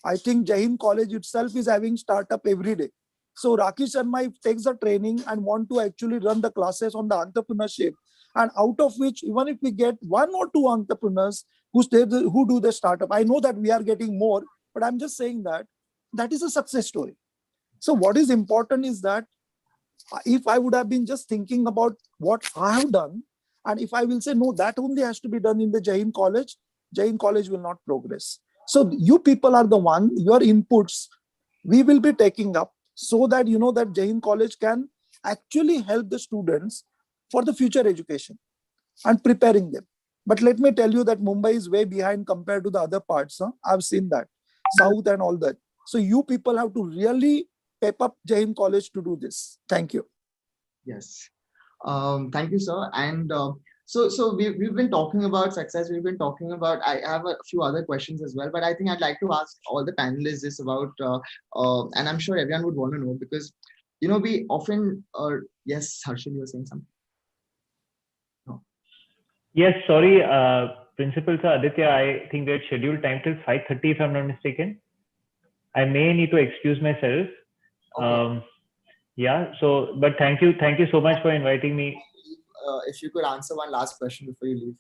I think Jai Hind College itself is having startup every day. So Rakesh Sharma takes the training and want to actually run the classes on the entrepreneurship. And out of which, even if we get 1 or 2 entrepreneurs who do the startup, I know that we are getting more, but I'm just saying that that is a success story. So what is important is that if I would have been just thinking about what I have done, and if I will say, no, that only has to be done in the Jai Hind College will not progress. So you people are the one, your inputs, we will be taking up so that, that Jai Hind College can actually help the students for the future education and preparing them. But let me tell you that Mumbai is way behind compared to the other parts. I've seen that, South and all that. So you people have to really pep up Jai Hind College to do this. Thank you. Yes. Thank you, sir. And so we've been talking about success. We've been talking about, I have a few other questions as well, but I think I'd like to ask all the panelists this about, and I'm sure everyone would want to know because, we often, yes, Harshal, you were saying something. No. Yes, sorry, Principal Sir Aditya, I think we had scheduled time till 5:30 if I'm not mistaken. I may need to excuse myself. Okay. Yeah. So, but thank you so much for inviting me. If you could answer one last question before you leave.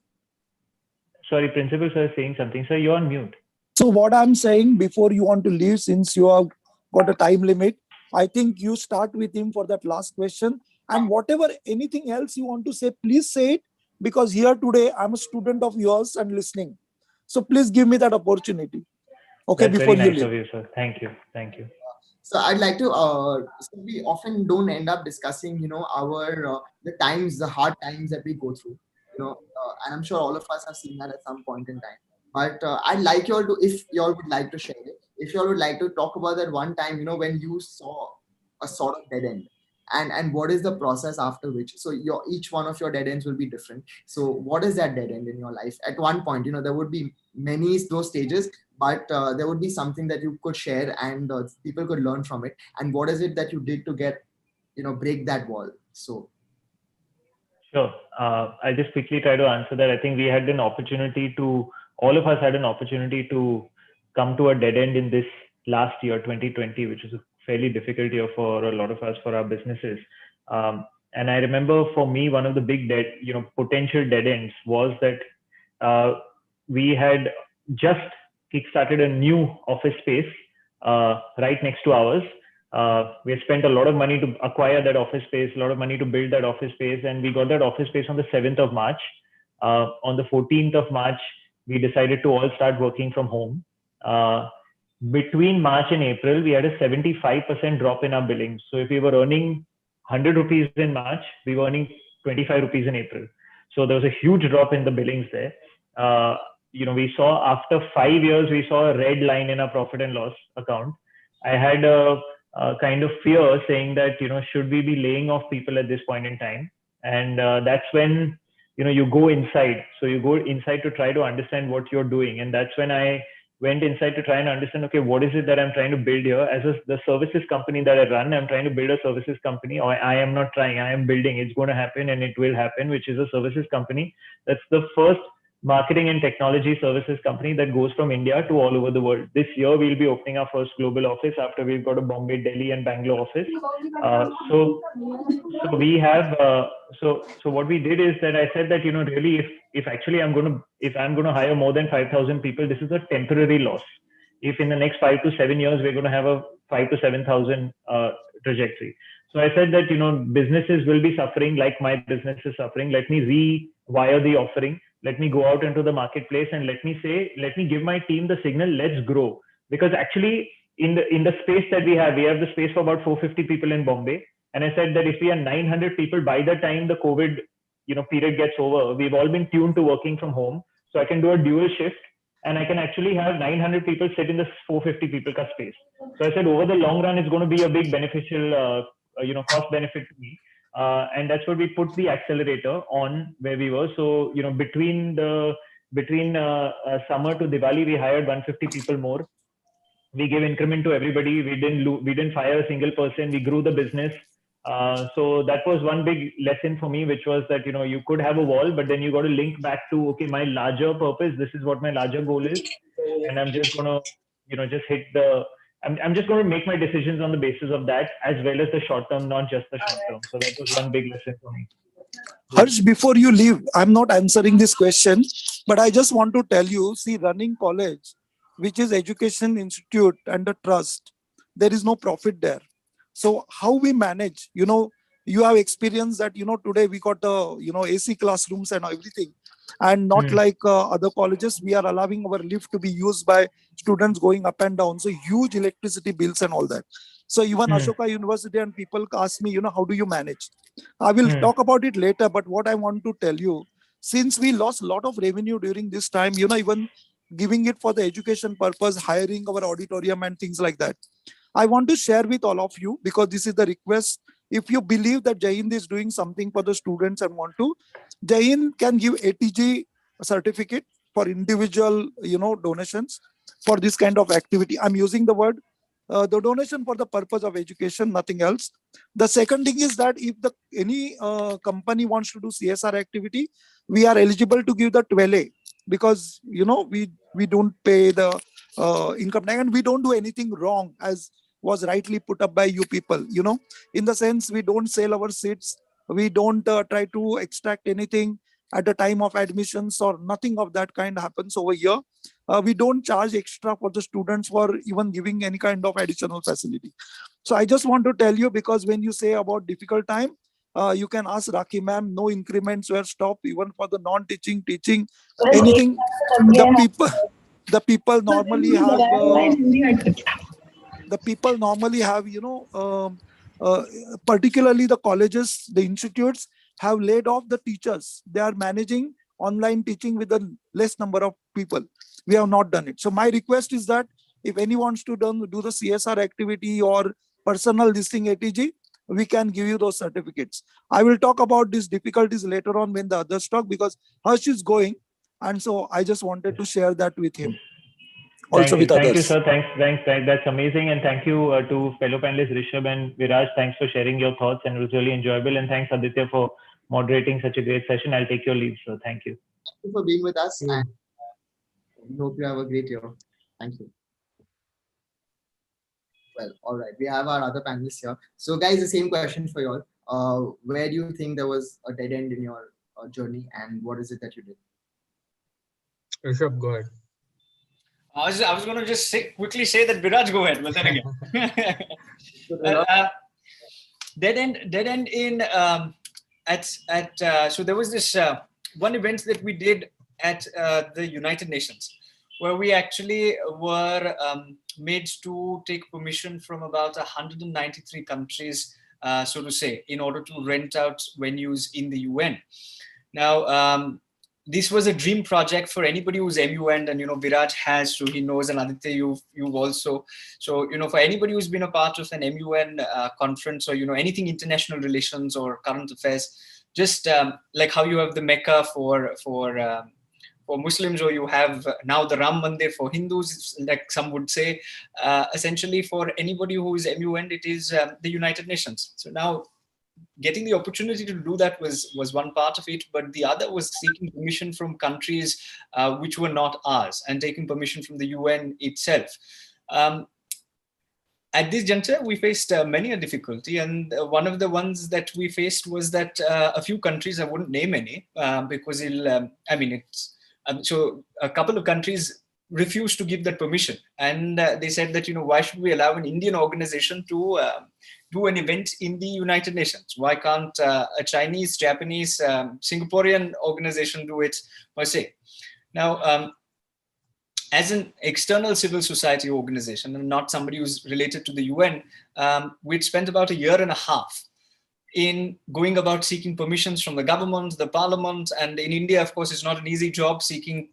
Sorry, principal sir is saying something. Sir, you're on mute. So what I'm saying, before you want to leave, since you have got a time limit, I think you start with him for that last question. And whatever anything else you want to say, please say it, because here today I'm a student of yours and listening. So please give me that opportunity. Okay, That's very before you nice leave. of you, sir. Thank you. Thank you. So I'd like to. So we often don't end up discussing, our the times, the hard times that we go through. And I'm sure all of us have seen that at some point in time. But I'd like you all to, if you all would like to share it, if you all would like to talk about that one time, when you saw a sort of dead end, and what is the process after which. So your each one of your dead ends will be different. So what is that dead end in your life? At one point, there would be many those stages, but there would be something that you could share and people could learn from it. And what is it that you did to get, break that wall? So Sure. I'll just quickly try to answer that. I think we had an opportunity all of us had an opportunity to come to a dead end in this last year, 2020, which is a fairly difficult year for a lot of us, for our businesses. And I remember for me, one of the big potential dead ends was that we had just kickstarted a new office space right next to ours. We had spent a lot of money to acquire that office space, a lot of money to build that office space, and we got that office space on the 7th of March. On the 14th of March, we decided to all start working from home. Between March and April, we had a 75% drop in our billings. So if we were earning 100 rupees in March, we were earning 25 rupees in April. So there was a huge drop in the billings there. We saw after 5 years, we saw a red line in our profit and loss account. I had a kind of fear saying that, should we be laying off people at this point in time? And that's when, you go inside. So you go inside to try to understand what you're doing. And that's when I went inside to try and understand, okay, what is it that I'm trying to build here? As the services company that I run, I'm trying to build a services company. Or I am not trying, I am building. It's going to happen and it will happen, which is a services company. That's the first marketing and technology services company that goes from India to all over the world. This year, we'll be opening our first global office after we've got a Bombay, Delhi, and Bangalore office. So we have. So what we did is that I said that really if actually I'm going to hire more than 5,000 people, this is a temporary loss. If in the next 5 to 7 years we're going to have a 5 to 7,000 trajectory. So I said that businesses will be suffering like my business is suffering. Let me rewire the offering. Let me go out into the marketplace and let me give my team the signal, let's grow. Because actually in the space that we have the space for about 450 people in Bombay. And I said that if we are 900 people by the time the COVID period gets over, we've all been tuned to working from home. So I can do a dual shift and I can actually have 900 people sit in this 450 people ka space. So I said over the long run, it's going to be a big beneficial, cost benefit to me. And that's what we put the accelerator on where we were. So, between summer to Diwali, we hired 150 people more. We gave increment to everybody. We didn't fire a single person. We grew the business. So that was one big lesson for me, which was that, you could have a wall, but then you got to link back to, okay, my larger purpose, this is what my larger goal is. And I'm just going to, just hit I'm just going to make my decisions on the basis of that, as well as the short term, not just the short term. So that was one big lesson for me. Harsh, before you leave, I'm not answering this question, but I just want to tell you, see, running college, which is education institute and a trust, there is no profit there. So how we manage, you have experienced that, today we got, AC classrooms and everything. And not like other colleges, we are allowing our lift to be used by students going up and down. So huge electricity bills and all that. So even Ashoka University and people ask me, how do you manage? I will talk about it later, but what I want to tell you, since we lost a lot of revenue during this time, even giving it for the education purpose, hiring our auditorium and things like that, I want to share with all of you, because this is the request. If you believe that Jai Hind is doing something for the students and want to, Jai Hind can give ATG certificate for individual, donations for this kind of activity. I'm using the word the donation for the purpose of education, nothing else. The second thing is that if any company wants to do CSR activity, we are eligible to give the 12A, because we don't pay the income tax, and we don't do anything wrong, as was rightly put up by you people, in the sense we don't sell our seats, we don't try to extract anything at the time of admissions, or nothing of that kind happens over here. We don't charge extra for the students for even giving any kind of additional facility. So I just want to tell you, because when you say about difficult time, you can ask Rakhi ma'am, no increments were stopped even for the non-teaching, teaching, anything. The people normally have uh, particularly the colleges, the institutes have laid off the teachers. They are managing online teaching with a less number of people. We have not done it. So my request is that if anyone wants to do the CSR activity or personal listing ATG, we can give you those certificates. I will talk about these difficulties later on when the others talk, because Harsh is going, and so I just wanted to share that with him. Also with Thank you, others. sir. Thanks. That's amazing. And thank you to fellow panelists Rishabh and Viraj. Thanks for sharing your thoughts, and it was really enjoyable. And thanks, Aditya, for moderating such a great session. I'll take your leave, sir. Thank you. Thank you for being with us, and we hope you have a great year. Thank you. Well, all right. We have our other panelists here. So, guys, the same question for you all. Where do you think there was a dead end in your journey, and what is it that you did? Rishabh, go ahead. I was going to just quickly say that Viraj, go ahead, but then again. Dead end in so there was this one event that we did at the United Nations, where we actually were made to take permission from about 193 countries, so to say, in order to rent out venues in the UN. Now, this was a dream project for anybody who's MUN, and Viraj has, so he knows, and Aditya, you've also. So for anybody who's been a part of an MUN conference, or anything international relations or current affairs, just like how you have the Mecca for Muslims, or you have now the Ram Mandir for Hindus, like some would say. Essentially, for anybody who is MUN, it is the United Nations. So now, getting the opportunity to do that was one part of it, but the other was seeking permission from countries which were not ours, and taking permission from the UN itself. At this juncture, we faced many a difficulty, and one of the ones that we faced was that a few countries, I wouldn't name any, because so a couple of countries refused to give that permission, and they said that why should we allow an Indian organization to do an event in the United Nations? Why can't a Chinese, Japanese, Singaporean organization do it per se? Now, as an external civil society organization, and not somebody who's related to the UN, we'd spent about a year and a half in going about seeking permissions from the government, the parliament, and in India, of course, it's not an easy job seeking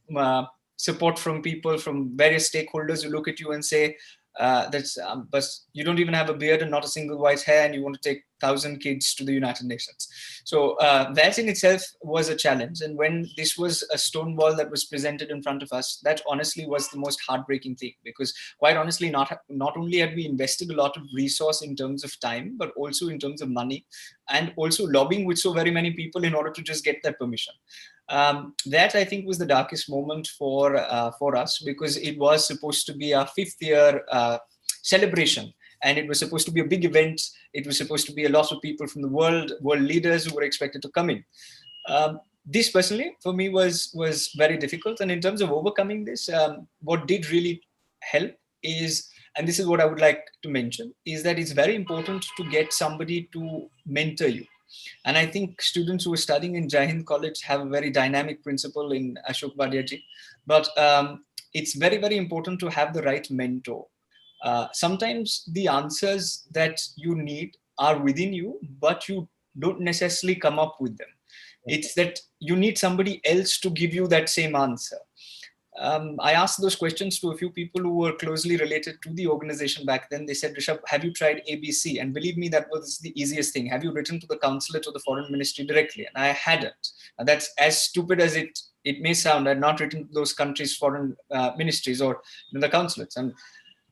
support from people, from various stakeholders who look at you and say, but you don't even have a beard and not a single white hair, and you want to take 1,000 kids to the United Nations. So that in itself was a challenge. And when this was a stone wall that was presented in front of us, that honestly was the most heartbreaking thing, because quite honestly, not only had we invested a lot of resource in terms of time, but also in terms of money, and also lobbying with so very many people in order to just get that permission. That I think was the darkest moment for us, because it was supposed to be our 5th year celebration, and it was supposed to be a big event. It was supposed to be a lot of people from the world leaders who were expected to come in. This personally for me was very difficult, and in terms of overcoming this, what did really help is, and this is what I would like to mention, is that it's very important to get somebody to mentor you. And I think students who are studying in Jai Hind College have a very dynamic principal in Ashok Badiaji. But it's very, very important to have the right mentor. Sometimes the answers that you need are within you, but you don't necessarily come up with them. It's that you need somebody else to give you that same answer. I asked those questions to a few people who were closely related to the organization back then. They said, Rishabh, have you tried ABC? And believe me, that was the easiest thing. Have you written to the consulate or the foreign ministry directly? And I hadn't. And that's as stupid as it may sound. I had not written to those countries' foreign ministries or the consulates. And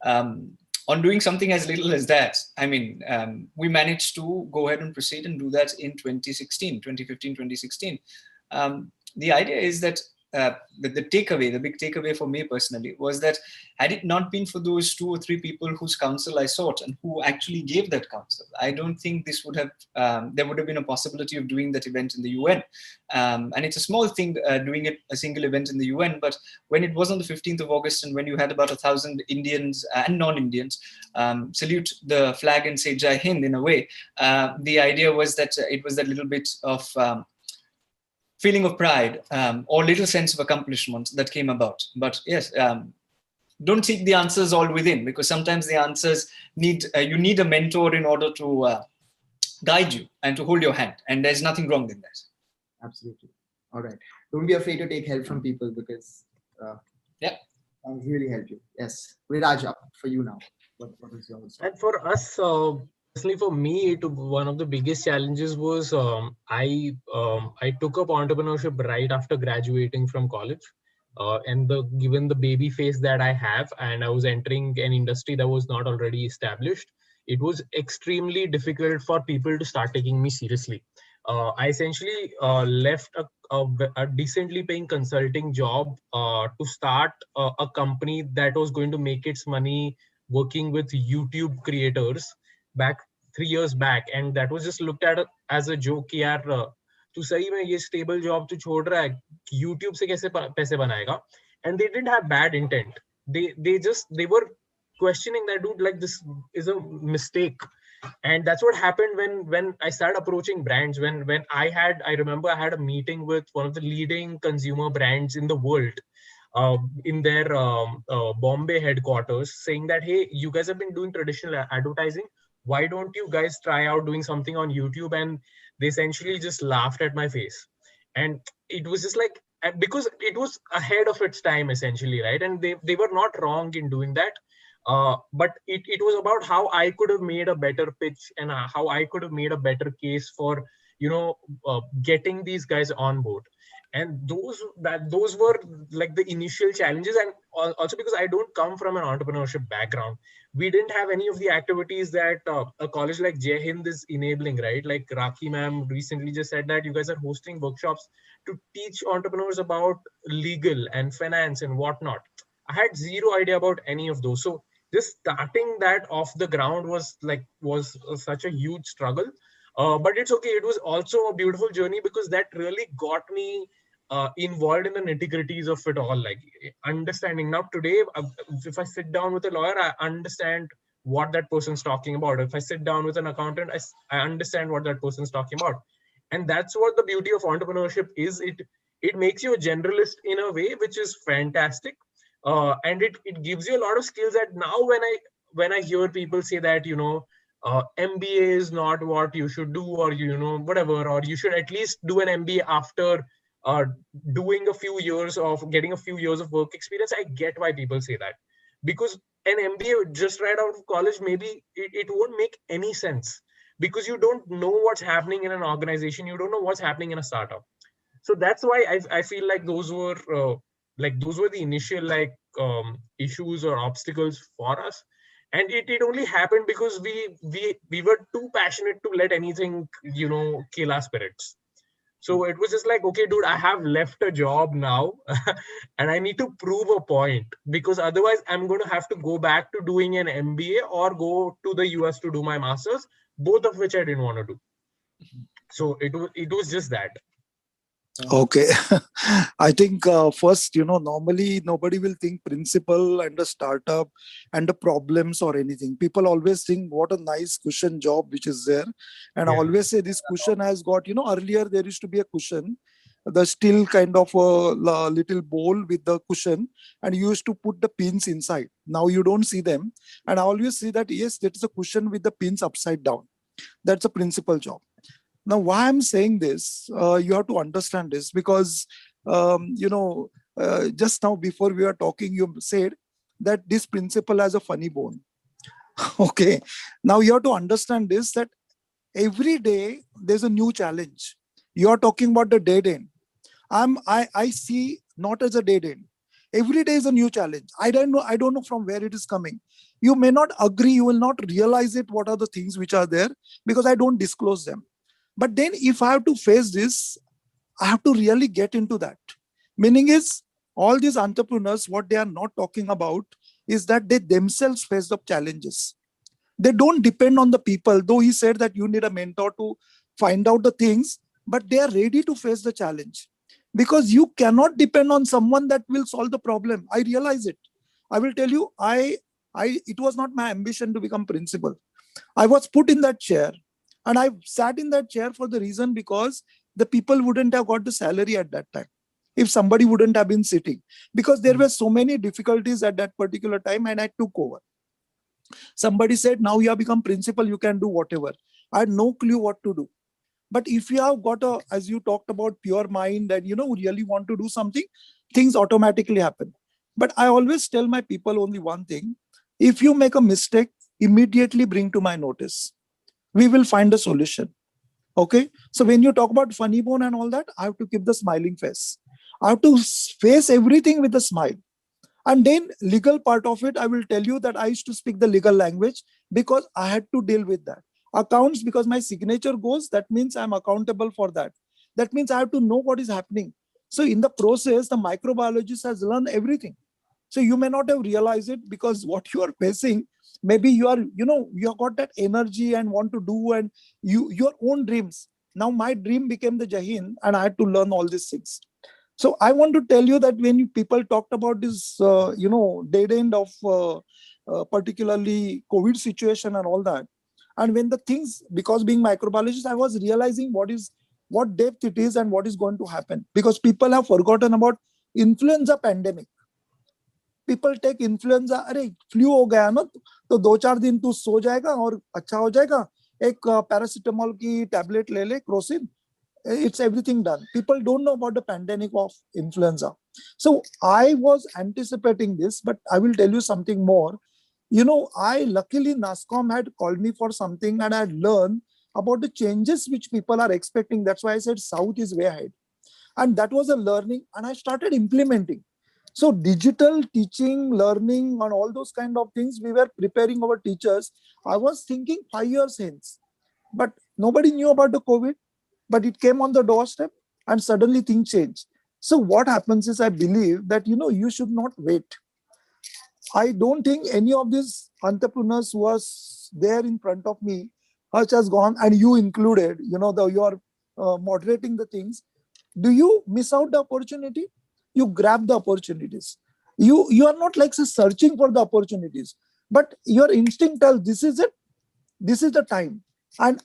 on doing something as little as that, I mean, we managed to go ahead and proceed and do that in 2015, 2016. The idea is that the takeaway, the big takeaway for me personally was that had it not been for those 2 or 3 people whose counsel I sought and who actually gave that counsel, I don't think this would have, there would have been a possibility of doing that event in the UN. And it's a small thing doing a single event in the UN, but when it was on the 15th of August and when you had about 1,000 Indians and non-Indians salute the flag and say Jai Hind in a way, the idea was that it was that little bit of feeling of pride or little sense of accomplishment that came about. But yes, don't seek the answers all within, because sometimes the answers need, you need a mentor in order to guide you and to hold your hand. And there's nothing wrong in that. Absolutely. All right. Don't be afraid to take help from people, because yeah, can really help you. Yes. Viraj, up for you now. What is yours? And for us, personally, for me, one of the biggest challenges was I took up entrepreneurship right after graduating from college. And given the baby face that I have, and I was entering an industry that was not already established, it was extremely difficult for people to start taking me seriously. I essentially left a decently paying consulting job to start a company that was going to make its money working with YouTube creators back 3 years back, and that was just looked at as a joke कि यार तू सही में ये stable job तू छोड़ रहा है, YouTube से कैसे पैसे बनाएगा? And they didn't have bad intent. They were questioning that, dude, like this is a mistake. And that's what happened when I started approaching brands. I remember I had a meeting with one of the leading consumer brands in the world, in their Bombay headquarters, saying that, hey, you guys have been doing traditional advertising. Why don't you guys try out doing something on YouTube? And they essentially just laughed at my face. And it was just like, because it was ahead of its time, essentially, right? And they were not wrong in doing that. But it was about how I could have made a better pitch and how I could have made a better case for, getting these guys on board. And those were like the initial challenges. And also because I don't come from an entrepreneurship background, we didn't have any of the activities that a college like Jai Hind is enabling, right? Like Rakhi ma'am recently just said that you guys are hosting workshops to teach entrepreneurs about legal and finance and whatnot. I had zero idea about any of those. So just starting that off the ground was such a huge struggle. But it's okay. It was also a beautiful journey because that really got me involved in the nitty-gritties of it all, like understanding. Now today, if I sit down with a lawyer, I understand what that person's talking about. If I sit down with an accountant, I understand what that person's talking about. And that's what the beauty of entrepreneurship is. It makes you a generalist in a way, which is fantastic. And it gives you a lot of skills that now when I hear people say that, MBA is not what you should do, or, whatever, or you should at least do an MBA after doing getting a few years of work experience. I get why people say that, because an MBA just right out of college, maybe it won't make any sense, because you don't know what's happening in an organization. You don't know what's happening in a startup. So that's why I feel like those were the initial issues or obstacles for us. And it only happened because we were too passionate to let anything, kill our spirits. So it was just like, okay, dude, I have left a job now and I need to prove a point, because otherwise I'm going to have to go back to doing an MBA or go to the US to do my master's, both of which I didn't want to do. So it was just that. Okay. I think first, normally nobody will think principal and a startup and the problems or anything. People always think what a nice cushion job which is there. And I always say this cushion has got, earlier there used to be a cushion, the still kind of a little bowl with the cushion, and you used to put the pins inside. Now you don't see them. And I always see that, yes, that is a cushion with the pins upside down. That's a principal job. Now, why I'm saying this, you have to understand this, because, just now before we were talking, you said that this principle has a funny bone. Okay. Now you have to understand this, that every day there's a new challenge. You are talking about the dead end. I see not as a dead end. Every day is a new challenge. I don't know from where it is coming. You may not agree, you will not realize it, what are the things which are there, because I don't disclose them. But then if I have to face this, I have to really get into that. Meaning is, all these entrepreneurs, what they are not talking about is that they themselves face the challenges. They don't depend on the people, though he said that you need a mentor to find out the things, but they are ready to face the challenge. Because you cannot depend on someone that will solve the problem. I realize it. I will tell you, it was not my ambition to become principal. I was put in that chair, and I sat in that chair for the reason because the people wouldn't have got the salary at that time if somebody wouldn't have been sitting, because there were so many difficulties at that particular time, and I took over. Somebody said, now you have become principal, you can do whatever. I had no clue what to do. But if you have got a, as you talked about, pure mind and really want to do something, things automatically happen. But I always tell my people only one thing: if you make a mistake, immediately bring to my notice. We will find a solution. Okay. So when you talk about funny bone and all that, I have to keep the smiling face. I have to face everything with a smile. And then legal part of it, I will tell you that I used to speak the legal language because I had to deal with that. Accounts, because my signature goes, that means I'm accountable for that. That means I have to know what is happening. So in the process, the microbiologist has learned everything. So you may not have realized it, because what you are facing, maybe you are, you have got that energy and want to do, and your own dreams. Now my dream became the Jahin, and I had to learn all these things. So I want to tell you that when people talked about this, dead end of particularly COVID situation and all that, and when the things, because being microbiologist, I was realizing what depth it is and what is going to happen, because people have forgotten about influenza pandemic. People take influenza, अरे flu हो गया ना, तो 2-4 दिन तू सो जाएगा और अच्छा हो जाएगा, एक पैरासिटामोल की टैबलेट ले ले, Crocin, it's everything done. People don't know about the pandemic of influenza. So I was anticipating this, but I will tell you something more. I luckily NASCOM had called me for something, and I had learned about the changes which people are expecting. That's why I said South is way ahead. And that was a learning, and I started implementing. So digital teaching, learning, and all those kind of things, we were preparing our teachers. I was thinking 5 years hence, but nobody knew about the COVID, but it came on the doorstep, and suddenly things change. So what happens is, I believe that, you should not wait. I don't think any of these entrepreneurs who was there in front of me, Harsh has gone, and you included, you are moderating the things. Do you miss out the opportunity? You grab the opportunities. You are not like searching for the opportunities, but your instinct tells, this is it, this is the time. And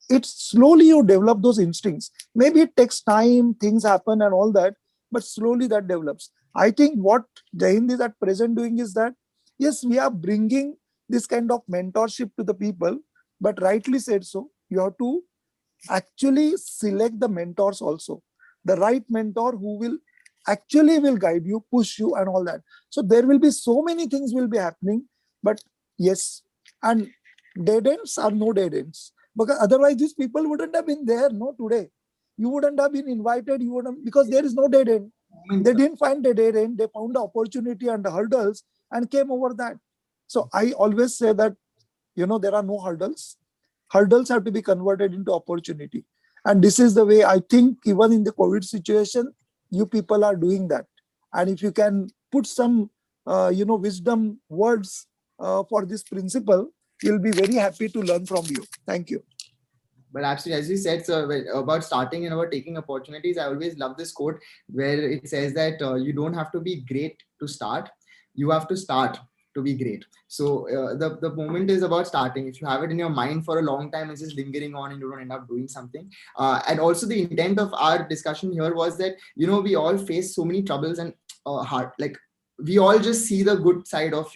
it's slowly you develop those instincts. Maybe it takes time, things happen and all that, but slowly that develops. I think what Jahind is at present doing is that, yes, we are bringing this kind of mentorship to the people, but rightly said so, you have to actually select the mentors also. The right mentor who will actually will guide you, push you and all that. So there will be so many things will be happening, but yes, and dead ends are no dead ends. Because otherwise these people wouldn't have been there, no, today. You wouldn't have been invited, you wouldn't, because there is no dead end. They didn't find the dead end, they found the opportunity and the hurdles and came over that. So I always say that, there are no hurdles. Hurdles have to be converted into opportunity. And this is the way I think, even in the COVID situation, you people are doing that. And if you can put some, wisdom words for this principle, we'll be very happy to learn from you. Thank you. But absolutely, as you said, sir, about starting and about taking opportunities, I always love this quote where it says that you don't have to be great to start. You have to start to be great. So the moment is about starting. If you have it in your mind for a long time, it's just lingering on and you don't end up doing something. And also the intent of our discussion here was that, we all face so many troubles and hard, like, we all just see the good side of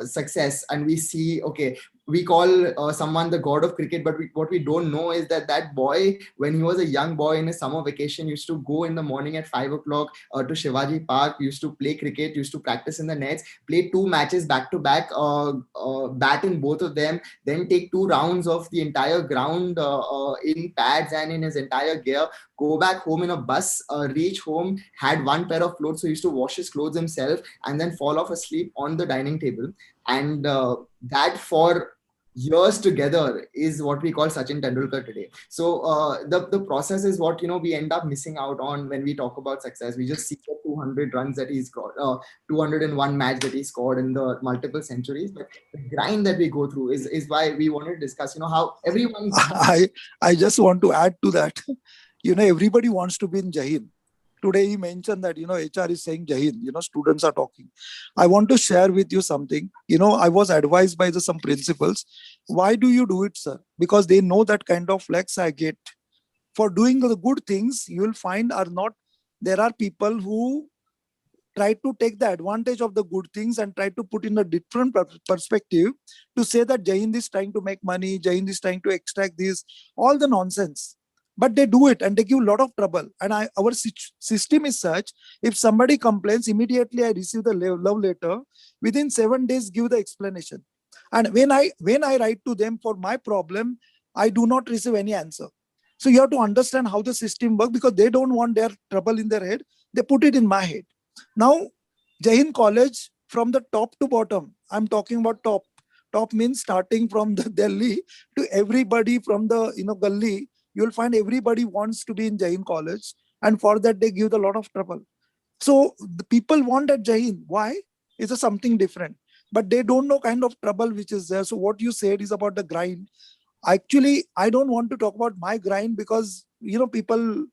success, and we see, okay, we call someone the god of cricket, but what we don't know is that boy, when he was a young boy in a summer vacation, used to go in the morning at 5 o'clock to Shivaji Park, used to play cricket, used to practice in the nets, play 2 matches back to back, bat in both of them, then take 2 rounds of the entire ground in pads and in his entire gear, go back home in a bus, reach home, had 1 pair of clothes, so he used to wash his clothes himself, and then fall off asleep on the dining table. And that for years together is what we call Sachin Tendulkar today. So the process is what we end up missing out on when we talk about success. We just see the 200 runs that he scored, 201 match that he scored in the multiple centuries. But the grind that we go through is why we want to discuss. How everyone. I just want to add to that. Everybody wants to be in Jai Hind. Today he mentioned that HR is saying Jai Hind. Students are talking. I want to share with you something. I was advised by some principals. Why do you do it, sir? Because they know that kind of flex I get for doing the good things. You will find there are people who try to take the advantage of the good things and try to put in a different perspective to say that Jai Hind is trying to make money, Jai Hind is trying to extract this, all the nonsense. But they do it and they give a lot of trouble. And our system is such, if somebody complains, immediately I receive the love letter. Within 7 days, give the explanation. And when I write to them for my problem, I do not receive any answer. So you have to understand how the system works, because they don't want their trouble in their head. They put it in my head. Now, Jai Hind College, from the top to bottom, I'm talking about top. Top means starting from the Delhi to everybody from the gully. You'll find everybody wants to be in Jai Hind College, and for that they give a lot of trouble. So the people want at Jai Hind. Why? It's something different, but they don't know kind of trouble which is there. So what you said is about the grind. Actually, I don't want to talk about my grind, because people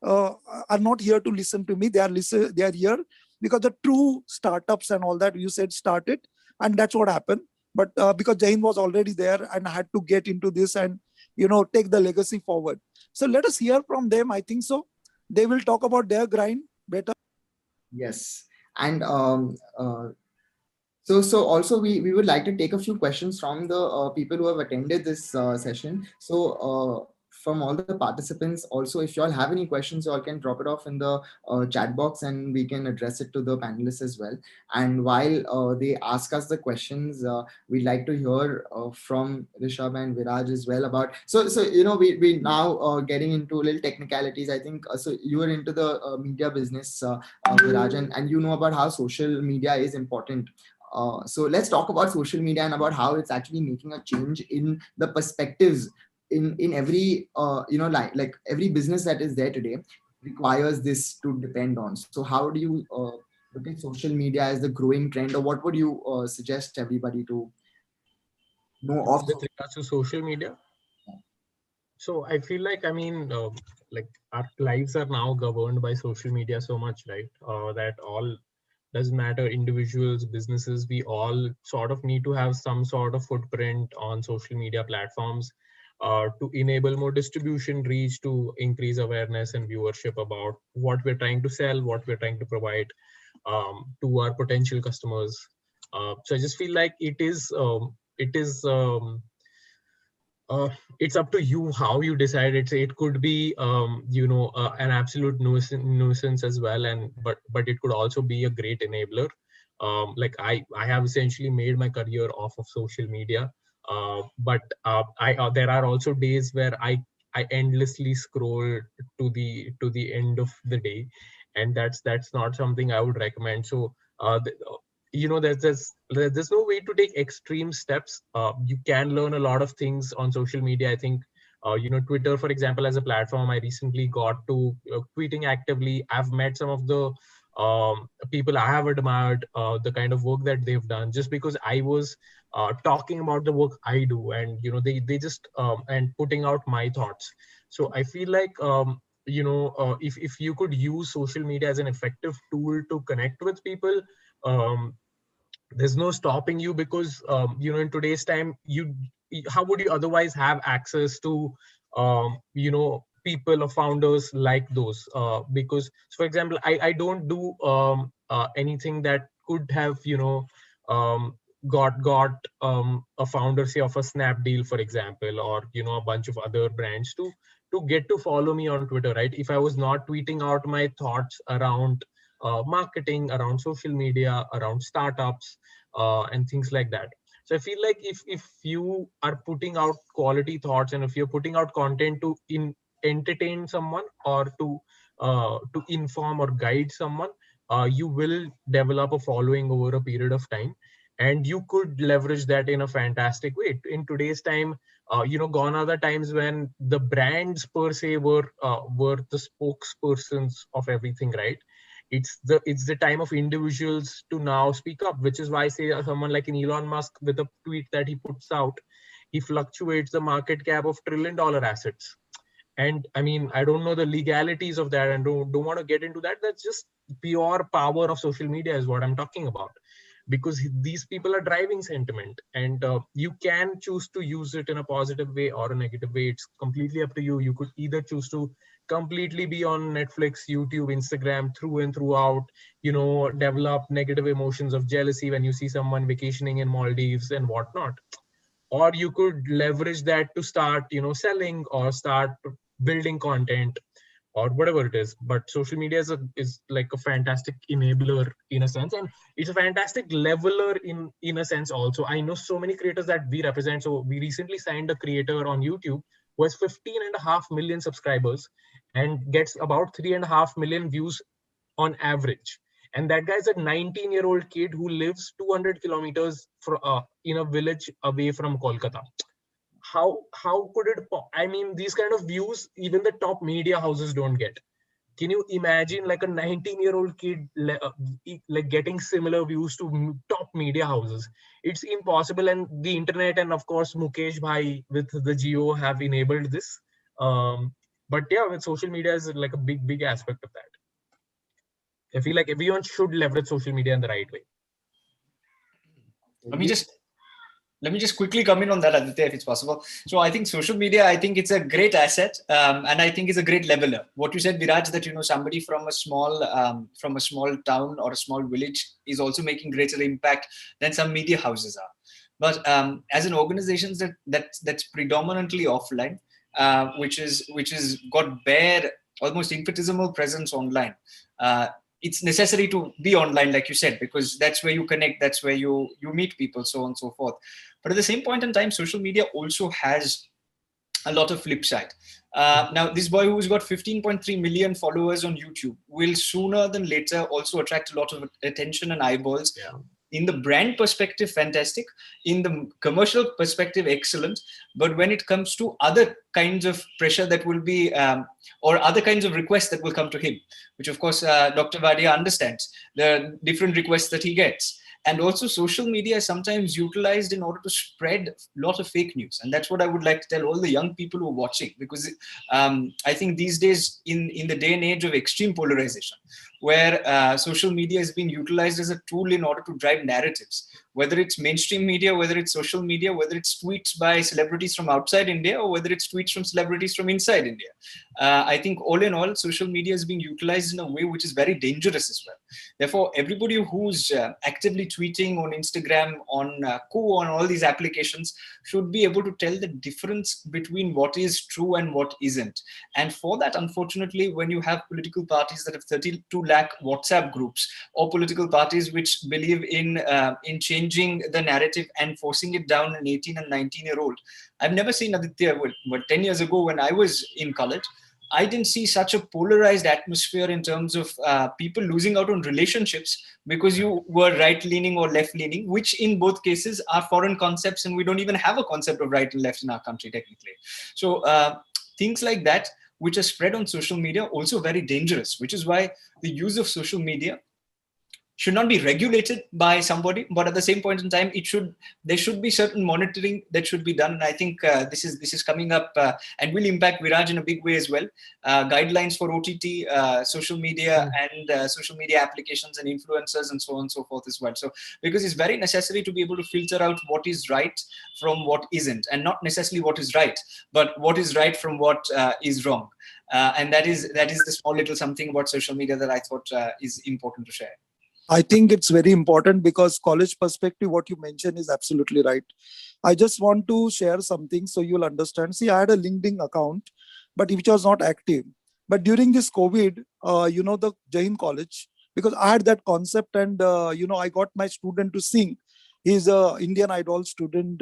are not here to listen to me. They are here because the true startups and all that you said started, and that's what happened. But because Jai Hind was already there and I had to get into this and take the legacy forward. So let us hear from them. I think so they will talk about their grind better. Yes. And so also we would like to take a few questions from the people who have attended this session. So from all the participants, also, if you all have any questions, you all can drop it off in the chat box and we can address it to the panelists as well. And while they ask us the questions, we'd like to hear from Rishabh and Viraj as well about, so we now getting into a little technicalities. I think so you are into the media business, Viraj, and you know about how social media is important. So let's talk about social media and about how it's actually making a change in the perspectives in every like every business that is there today requires this to depend on. So how do you look at social media as the growing trend, or what would you suggest everybody to know of? With regards to social media, so I feel like, like our lives are now governed by social media so much, right? That all doesn't matter, individuals, businesses, we all sort of need to have some sort of footprint on social media platforms to enable more distribution reach, to increase awareness and viewership about what we're trying to sell, what we're trying to provide to our potential customers. So I just feel like uh, it's up to you how you decide. It could be an absolute nuisance as well, and but it could also be a great enabler. Like I have essentially made my career off of social media, but I there are also days where I endlessly scroll to the end of the day, and that's not something I would recommend. So there's no way to take extreme steps. You can learn a lot of things on social media. I think Twitter, for example, as a platform, I recently got to tweeting actively. I've met some of the people I have admired, the kind of work that they've done, just because I was talking about the work I do, and they just and putting out my thoughts. So I feel like if you could use social media as an effective tool to connect with people, um, there's no stopping you, because in today's time, how would you otherwise have access to people or founders like those? Because, so for example, I don't do anything that could have um, got a founder, say, of a Snapdeal, for example, or a bunch of other brands to get to follow me on Twitter, right? If I was not tweeting out my thoughts around marketing, around social media, around startups, and things like that. So I feel like if you are putting out quality thoughts, and if you're putting out content to entertain someone, or to inform or guide someone, you will develop a following over a period of time. and you could leverage that in a fantastic way. In today's time, gone are the times when the brands per se were the spokespersons of everything, right? It's the time of individuals to now speak up, which is why, say, someone like an Elon Musk, with a tweet that he puts out, he fluctuates the market cap of $1 trillion assets. And I mean, I don't know the legalities of that, and don't want to get into that. That's just pure power of social media is what I'm talking about, because these people are driving sentiment, and you can choose to use it in a positive way or a negative way. It's completely up to you. You could either choose to completely be on Netflix, YouTube, Instagram through and throughout, develop negative emotions of jealousy when you see someone vacationing in Maldives and whatnot, or you could leverage that to start selling or start building content or whatever it is. But social media is like a fantastic enabler in a sense, and it's a fantastic leveler in a sense also. I know so many creators that we represent. So we recently signed a creator on YouTube who has 15.5 million subscribers and gets about 3.5 million views on average. And that guy's a 19-year-old kid who lives 200 kilometers in a village away from Kolkata. How could it? I mean, these kind of views even the top media houses don't get. Can you imagine like a 19-year-old kid like getting similar views to top media houses? It's impossible. And the internet and of course Mukesh Bhai with the Geo have enabled this. But yeah, with social media is like a big aspect of that. I feel like everyone should leverage social media in the right way. Let me just quickly come in on that, Aditya, if it's possible. So I think social media, I think it's a great asset, and I think it's a great leveler. What you said, Viraj, that somebody from a small town or a small village is also making greater impact than some media houses are. But as an organization that's predominantly offline, which is got bare almost infinitesimal presence online. It's necessary to be online, like you said, because that's where you connect, that's where you meet people, so on and so forth. But at the same point in time, social media also has a lot of flip side. Now, this boy who's got 15.3 million followers on YouTube will sooner than later also attract a lot of attention and eyeballs. Yeah. In the brand perspective, fantastic. In the commercial perspective, excellent. But when it comes to other kinds of pressure that will be, or other kinds of requests that will come to him, which of course Dr. Vadia understands, the different requests that he gets. And also social media is sometimes utilized in order to spread a lot of fake news. And that's what I would like to tell all the young people who are watching, because I think these days, in the day and age of extreme polarization, where social media is being utilized as a tool in order to drive narratives, whether it's mainstream media, whether it's social media, whether it's tweets by celebrities from outside India, or whether it's tweets from celebrities from inside India. I think all in all, social media is being utilized in a way which is very dangerous as well. Therefore, everybody who's actively tweeting on Instagram, on on all these applications, should be able to tell the difference between what is true and what isn't. And for that, unfortunately, when you have political parties that have 32 lakh WhatsApp groups, or political parties which believe in changing the narrative and forcing it down an 18 and 19-year-old. I've never seen, Aditya, 10 years ago when I was in college, I didn't see such a polarized atmosphere in terms of people losing out on relationships because you were right-leaning or left-leaning, which in both cases are foreign concepts, and we don't even have a concept of right and left in our country, technically. So things like that, which are spread on social media, also very dangerous, which is why the use of social media should not be regulated by somebody, but at the same point in time, there should be certain monitoring that should be done. And I think this is coming up and will impact Viraj in a big way as well. Guidelines for OTT, social media, and social media applications and influencers, and so on and so forth as well. So because it's very necessary to be able to filter out what is right from what isn't, and not necessarily what is right, but what is right from what is wrong. And that is the small little something about social media that I thought is important to share. I think it's very important because college perspective, what you mentioned is absolutely right. I just want to share something so you'll understand. See, I had a LinkedIn account, but which was not active. But during this COVID, the Jain College, because I had that concept and, I got my student to sing. He's a Indian Idol student,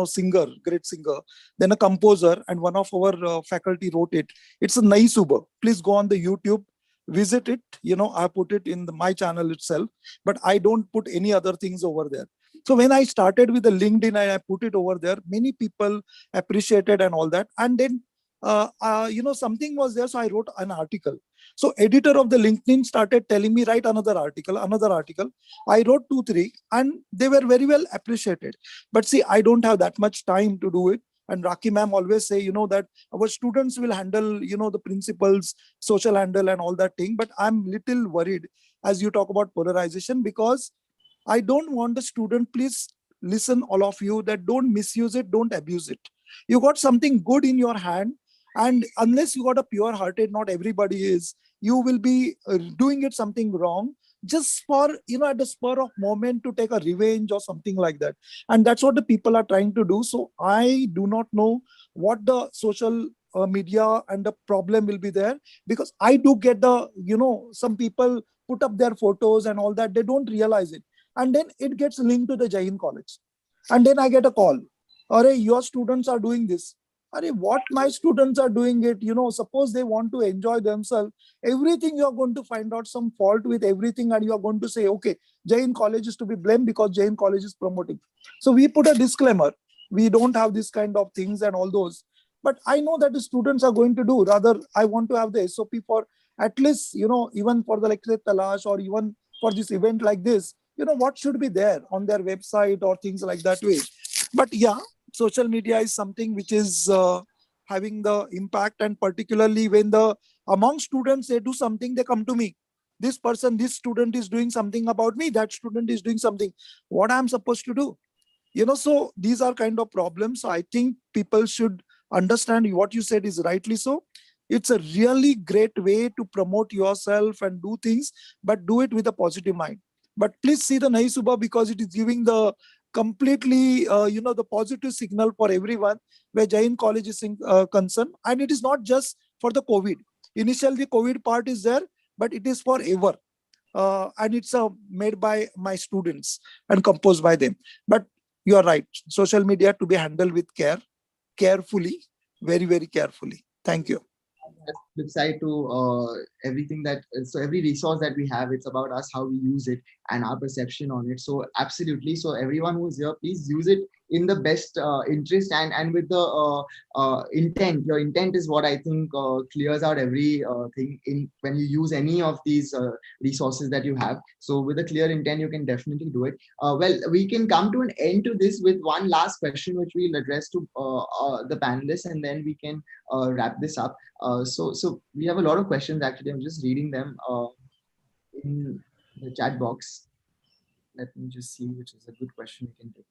singer, great singer, then a composer, and one of our faculty wrote it. It's a Nai Subah. Please go on the YouTube. Visit it. I put it in my channel itself, but I don't put any other things over there. So when I started with the LinkedIn and I put it over there, many people appreciated and all that. And then, something was there. So I wrote an article. So editor of the LinkedIn started telling me, write another article, another article. I wrote 2, 3, and they were very well appreciated. But see, I don't have that much time to do it. And Raki ma'am always say, that our students will handle, the principles, social handle and all that thing. But I'm little worried as you talk about polarization, because I don't want the student, please listen, all of you, that don't misuse it, don't abuse it. You got something good in your hand, and unless you got a pure hearted, not everybody is, you will be doing it something wrong just for, at the spur of moment to take a revenge or something like that. And that's what the people are trying to do. So I do not know what the social media and the problem will be there, because I do get the, some people put up their photos and all that, they don't realize it, and then it gets linked to the Jain college. And then I get a call, Arey, your students are doing this. Arey, what my students are doing it, suppose they want to enjoy themselves, everything you're going to find out some fault with everything, and you're going to say, okay, Jain college is to be blamed because Jain college is promoting. So we put a disclaimer, we don't have this kind of things and all those. But I know that the students are going to do, rather I want to have the SOP for at least, even for the lecture Talash, or even for this event like this, what should be there on their website or things like that way. But yeah, social media is something which is having the impact, and particularly when the among students they do something, they come to me, this person, this student is doing something about me, that student is doing something, what I'm supposed to do. So these are kind of problems. So I think people should understand what you said is rightly so. It's a really great way to promote yourself and do things, but do it with a positive mind. But please see the Nahi Subha, because it is giving the completely, the positive signal for everyone where Jain college is concerned. And it is not just for the COVID. Initially, the COVID part is there, but it is forever. And it's made by my students and composed by them. But you are right. Social media to be handled with care, carefully, very, very carefully. Thank you. Flip side to everything that, so every resource that we have, it's about us, how we use it and our perception on it. So absolutely, so everyone who's here, please use it in the best interest and with the intent. Your intent is what I think clears out every thing in when you use any of these resources that you have. So with a clear intent, you can definitely do it. Well, we can come to an end to this with one last question which we'll address to the panelists, and then we can wrap this up. So we have a lot of questions. Actually, I'm just reading them in the chat box. Let me just see which is a good question we can take.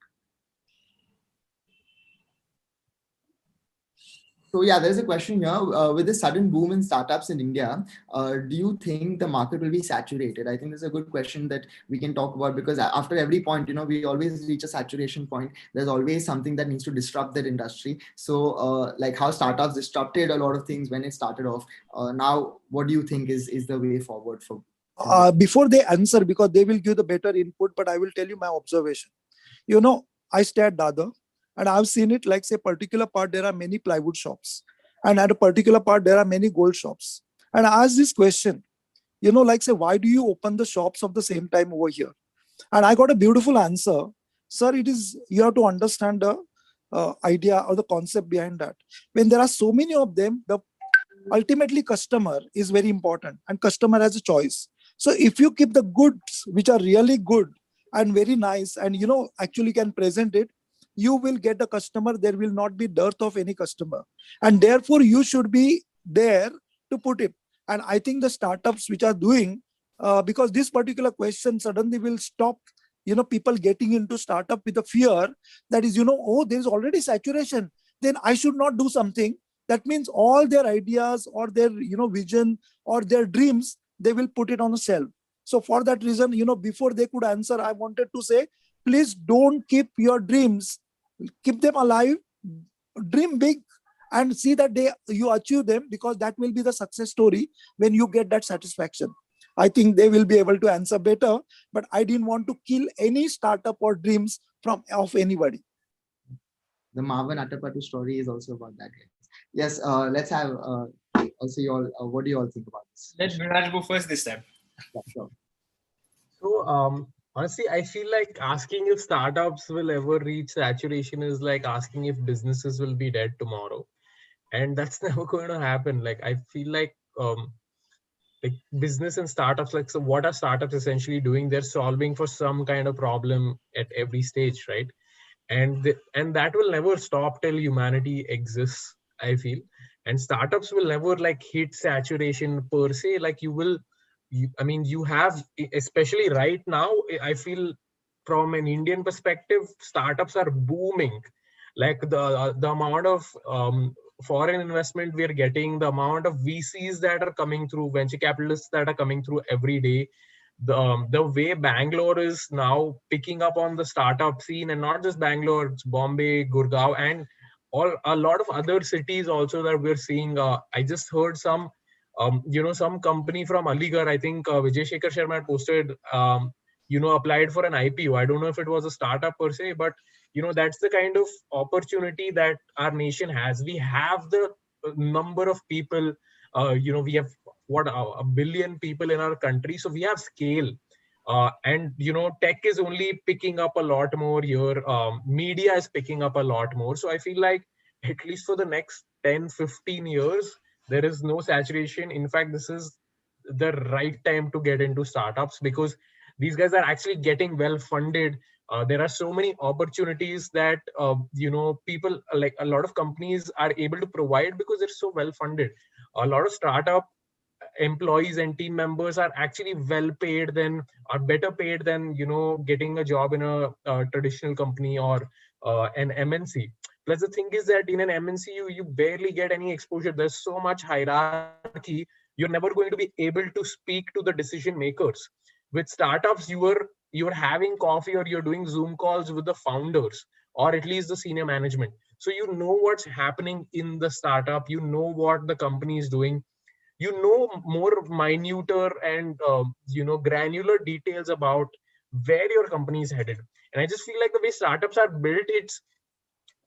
So yeah, there's a question here. With the sudden boom in startups in India, do you think the market will be saturated? I think this is a good question that we can talk about, because after every point, we always reach a saturation point. There's always something that needs to disrupt that industry. So like how startups disrupted a lot of things when it started off. Now, what do you think is the way forward for? Before they answer, because they will give the better input, but I will tell you my observation. I stay at Dadar, and I've seen it, like say particular part, there are many plywood shops, and at a particular part, there are many gold shops. And I ask this question, like say, why do you open the shops of the same time over here? And I got a beautiful answer. Sir, you have to understand the idea or the concept behind that. When there are so many of them, the ultimately customer is very important, and customer has a choice. So if you keep the goods which are really good and very nice, and actually can present it, you will get a customer. There will not be dearth of any customer, and therefore you should be there to put it. And I think the startups which are doing, because this particular question suddenly will stop people getting into startup with a fear that is, oh, there is already saturation, then I should not do something. That means all their ideas or their vision or their dreams, they will put it on a shelf. So for that reason, before they could answer, I wanted to say, please don't keep your dreams, keep them alive, dream big, and see that you achieve them, because that will be the success story when you get that satisfaction. I think they will be able to answer better, but I didn't want to kill any startup or dreams of anybody. The Marvin Attapattu story is also about that. Yes, let's have also you all. What do you all think about this? Let Viraj go first this time. Yeah, sure. So Honestly, I feel like asking if startups will ever reach saturation is like asking if businesses will be dead tomorrow. And that's never going to happen. Like, I feel like business and startups, like, so what are startups essentially doing? They're solving for some kind of problem at every stage, right? And that will never stop till humanity exists, I feel. And startups will never like hit saturation per se. Like I mean, you have, especially right now, I feel from an Indian perspective, startups are booming. Like the amount of foreign investment we are getting, the amount of VCs that are coming through, venture capitalists that are coming through every day, the way Bangalore is now picking up on the startup scene, and not just Bangalore, it's Bombay, Gurgaon, and a lot of other cities also that we're seeing. I just heard some company from Aligarh, I think Vijay Shekhar Sharma had posted, applied for an IPO. I don't know if it was a startup per se, but that's the kind of opportunity that our nation has. We have the number of people. We have what a billion people in our country, so we have scale. And tech is only picking up a lot more here. Media is picking up a lot more. So I feel like at least for the next 10-15 years, there is no saturation. In fact, this is the right time to get into startups, because these guys are actually getting well funded. There are so many opportunities that people, like a lot of companies, are able to provide because they're so well funded. A lot of startup employees and team members are actually well paid than, or better paid than, getting a job in a traditional company or an MNC. Plus the thing is that in an MNC, you barely get any exposure. There's so much hierarchy. You're never going to be able to speak to the decision makers. With startups, you're having coffee or you're doing Zoom calls with the founders, or at least the senior management. So you know what's happening in the startup. You know what the company is doing. More minuter and granular details about where your company is headed. And I just feel like the way startups are built,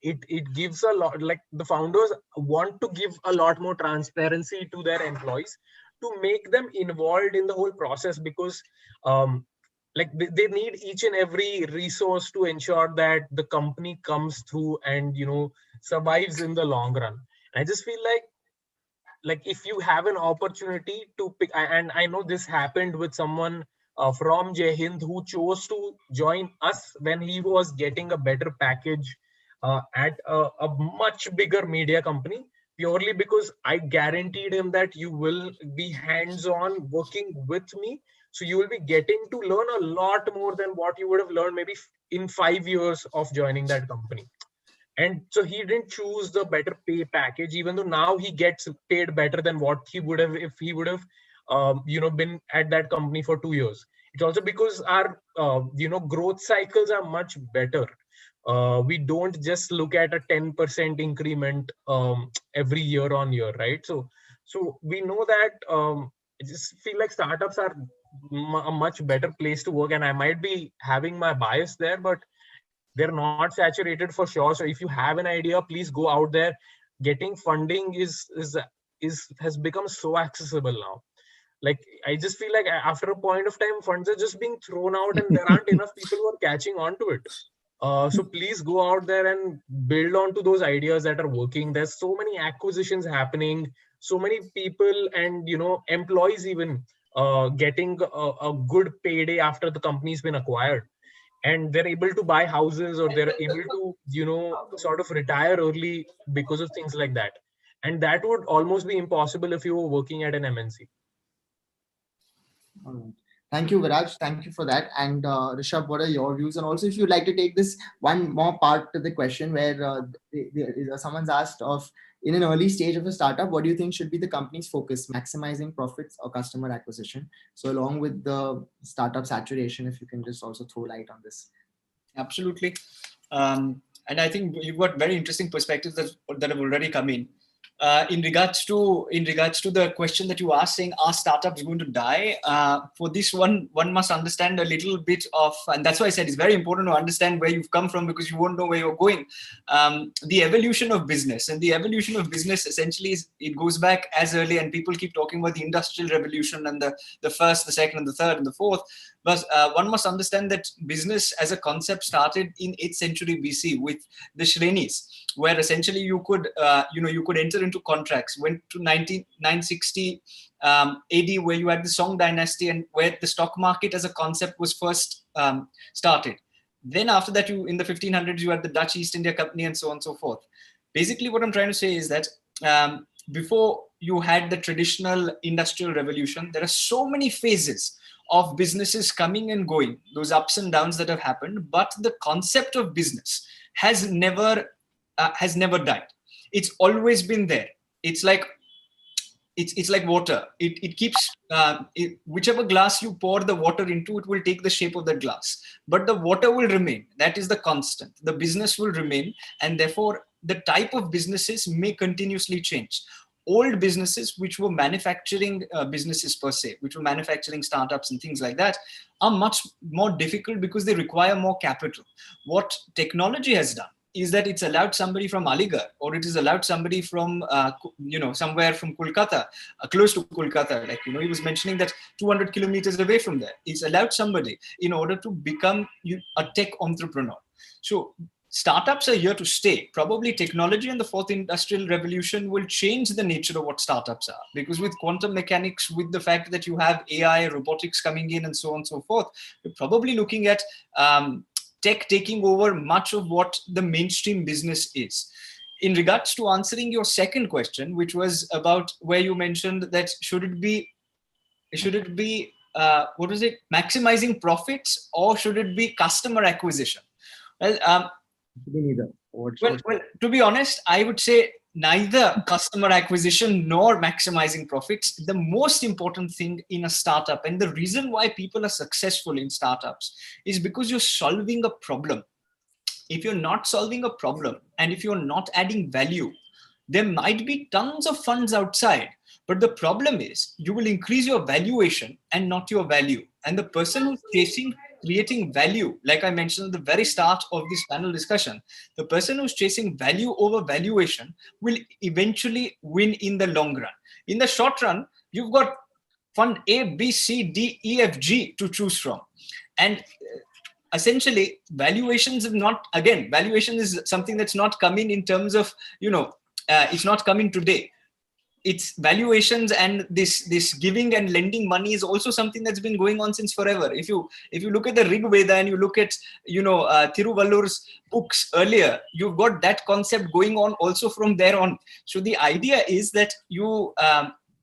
it gives a lot, like the founders want to give a lot more transparency to their employees to make them involved in the whole process, because like they need each and every resource to ensure that the company comes through and survives in the long run. And I just feel like if you have an opportunity to pick, and I know this happened with someone from Jai Hind who chose to join us when he was getting a better package at a much bigger media company, purely because I guaranteed him that you will be hands-on working with me, so you will be getting to learn a lot more than what you would have learned maybe in 5 years of joining that company. And so he didn't choose the better pay package, even though now he gets paid better than what he would have if he would have been at that company for 2 years. It's also because our growth cycles are much better. We don't just look at a 10% increment every year on year, right? So we know that I just feel like startups are a much better place to work. And I might be having my bias there, but they're not saturated for sure. So if you have an idea, please go out there. Getting funding is has become so accessible now. Like, I just feel like after a point of time, funds are just being thrown out and there aren't enough people who are catching on to it. So please go out there and build onto those ideas that are working. There's so many acquisitions happening, so many people and employees even getting a good payday after the company's been acquired, and they're able to buy houses, or they're able to sort of retire early because of things like that. And that would almost be impossible if you were working at an MNC. All right. Thank you, Viraj. Thank you for that. And Rishabh, what are your views? And also, if you'd like to take this one more part to the question where someone's asked of, in an early stage of a startup, what do you think should be the company's focus, maximizing profits or customer acquisition? So along with the startup saturation, if you can just also throw light on this. Absolutely. And I think you've got very interesting perspectives that have already come in. in regards to the question that you asked, saying are startups going to die? For this one must understand a little bit of, and that's why I said it's very important to understand where you've come from, because you won't know where you're going. The evolution of business, and the evolution of business essentially is, it goes back as early, and people keep talking about the industrial revolution and the first, the second, and the third, and the fourth. But one must understand that business as a concept started in 8th century BC with the Shrenis, where essentially you could enter into contracts. Went to 960 AD, where you had the Song dynasty, and where the stock market as a concept was first started. Then after that, in the 1500s, you had the Dutch East India Company, and so on and so forth. Basically, what I'm trying to say is that before you had the traditional industrial revolution, there are so many phases of businesses coming and going, those ups and downs that have happened, but the concept of business has never died. It's always been there. It's like water. It keeps whichever glass you pour the water into, it will take the shape of the glass, but the water will remain. That is the constant. The business will remain, and therefore the type of businesses may continuously change. Old businesses, which were manufacturing businesses per se, which were manufacturing startups and things like that, are much more difficult because they require more capital. What technology has done is that it's allowed somebody from Aligarh, or it has allowed somebody from somewhere from Kolkata, close to Kolkata, like he was mentioning that 200 kilometers away from there. It's allowed somebody in order to become a tech entrepreneur. So startups are here to stay. Probably technology and the fourth industrial revolution will change the nature of what startups are, because with quantum mechanics, with the fact that you have AI, robotics coming in, and so on and so forth, you're probably looking at tech taking over much of what the mainstream business is. In regards to answering your second question, which was about where you mentioned that should it be maximizing profits, or should it be customer acquisition? Well, Neither. Well, to be honest, I would say neither customer acquisition nor maximizing profits. The most important thing in a startup, and the reason why people are successful in startups, is because you're solving a problem. If you're not solving a problem, and if you're not adding value, there might be tons of funds outside. But the problem is you will increase your valuation and not your value. And the person who's chasing creating value, like I mentioned at the very start of this panel discussion, the person who's chasing value over valuation will eventually win in the long run. In the short run, you've got fund A, B, C, D, E, F, G to choose from. And essentially, valuation is something that's not coming in terms of, it's not coming today. It's valuations, and this giving and lending money is also something that's been going on since forever. If you look at the Rig Veda and you look at Thiruvallur's books earlier, you've got that concept going on also from there on. So the idea is that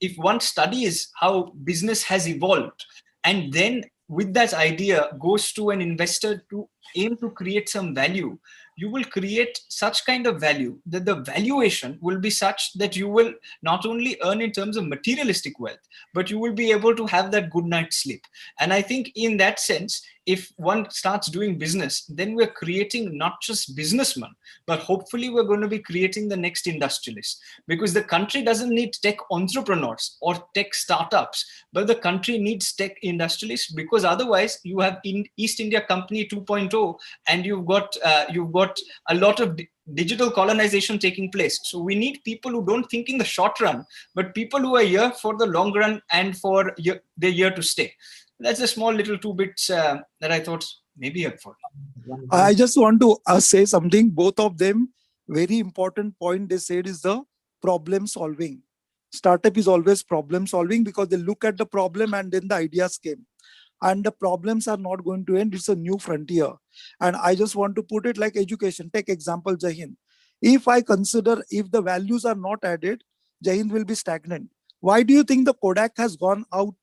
if one studies how business has evolved, and then with that idea goes to an investor to aim to create some value, you will create such kind of value that the valuation will be such that you will not only earn in terms of materialistic wealth, but you will be able to have that good night's sleep. And I think in that sense, if one starts doing business, then we're creating not just businessmen, but hopefully we're going to be creating the next industrialists, because the country doesn't need tech entrepreneurs or tech startups, but the country needs tech industrialists, because otherwise you have East India Company 2.0, and you've got a lot of digital colonization taking place. So we need people who don't think in the short run, but people who are here for the long run and for they're here to stay. That's a small little 2 bits that I thought may be helpful. I just want to say something. Both of them, very important point they said is the problem solving. Startup is always problem solving, because they look at the problem and then the ideas came. And the problems are not going to end. It's a new frontier. And I just want to put it like education. Take example, Jai Hind. If I consider if the values are not added, Jai Hind will be stagnant. Why do you think the Kodak has gone out?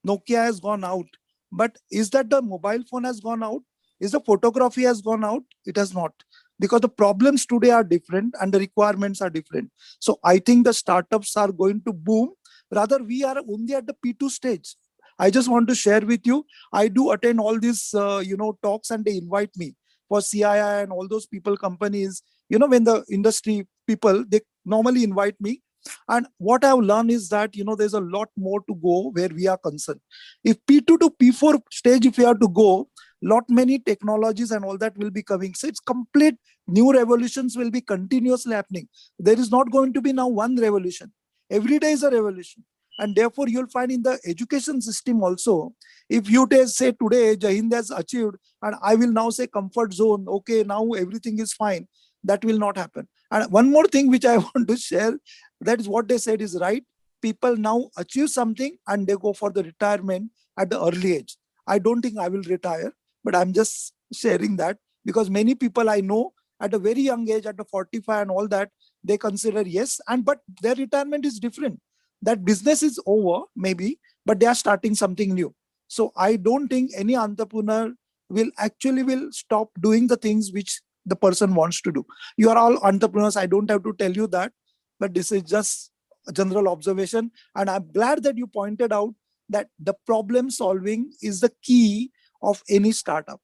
Nokia has gone out. But is that the mobile phone has gone out? Is the photography has gone out? It has not. Because the problems today are different and the requirements are different. So I think the startups are going to boom. Rather, we are only at the P2 stage. I just want to share with you, I do attend all these, talks, and they invite me for CII and all those people, companies, when the industry people, they normally invite me. And what I've learned is that, there's a lot more to go where we are concerned. If P2 to P4 stage, if we have to go, lot many technologies and all that will be coming. So it's complete new revolutions will be continuously happening. There is not going to be now one revolution. Every day is a revolution. And therefore, you'll find in the education system also, if you say today, Jai Hind has achieved, and I will now say comfort zone, okay, now everything is fine. That will not happen. And one more thing which I want to share, that is what they said is right. People now achieve something and they go for the retirement at the early age. I don't think I will retire, but I'm just sharing that because many people I know at a very young age, at the 45 and all that, they consider yes, but their retirement is different. That business is over, maybe, but they are starting something new. So I don't think any entrepreneur will stop doing the things which the person wants to do. You are all entrepreneurs. I don't have to tell you that, but this is just a general observation. And I'm glad that you pointed out that the problem solving is the key of any startup.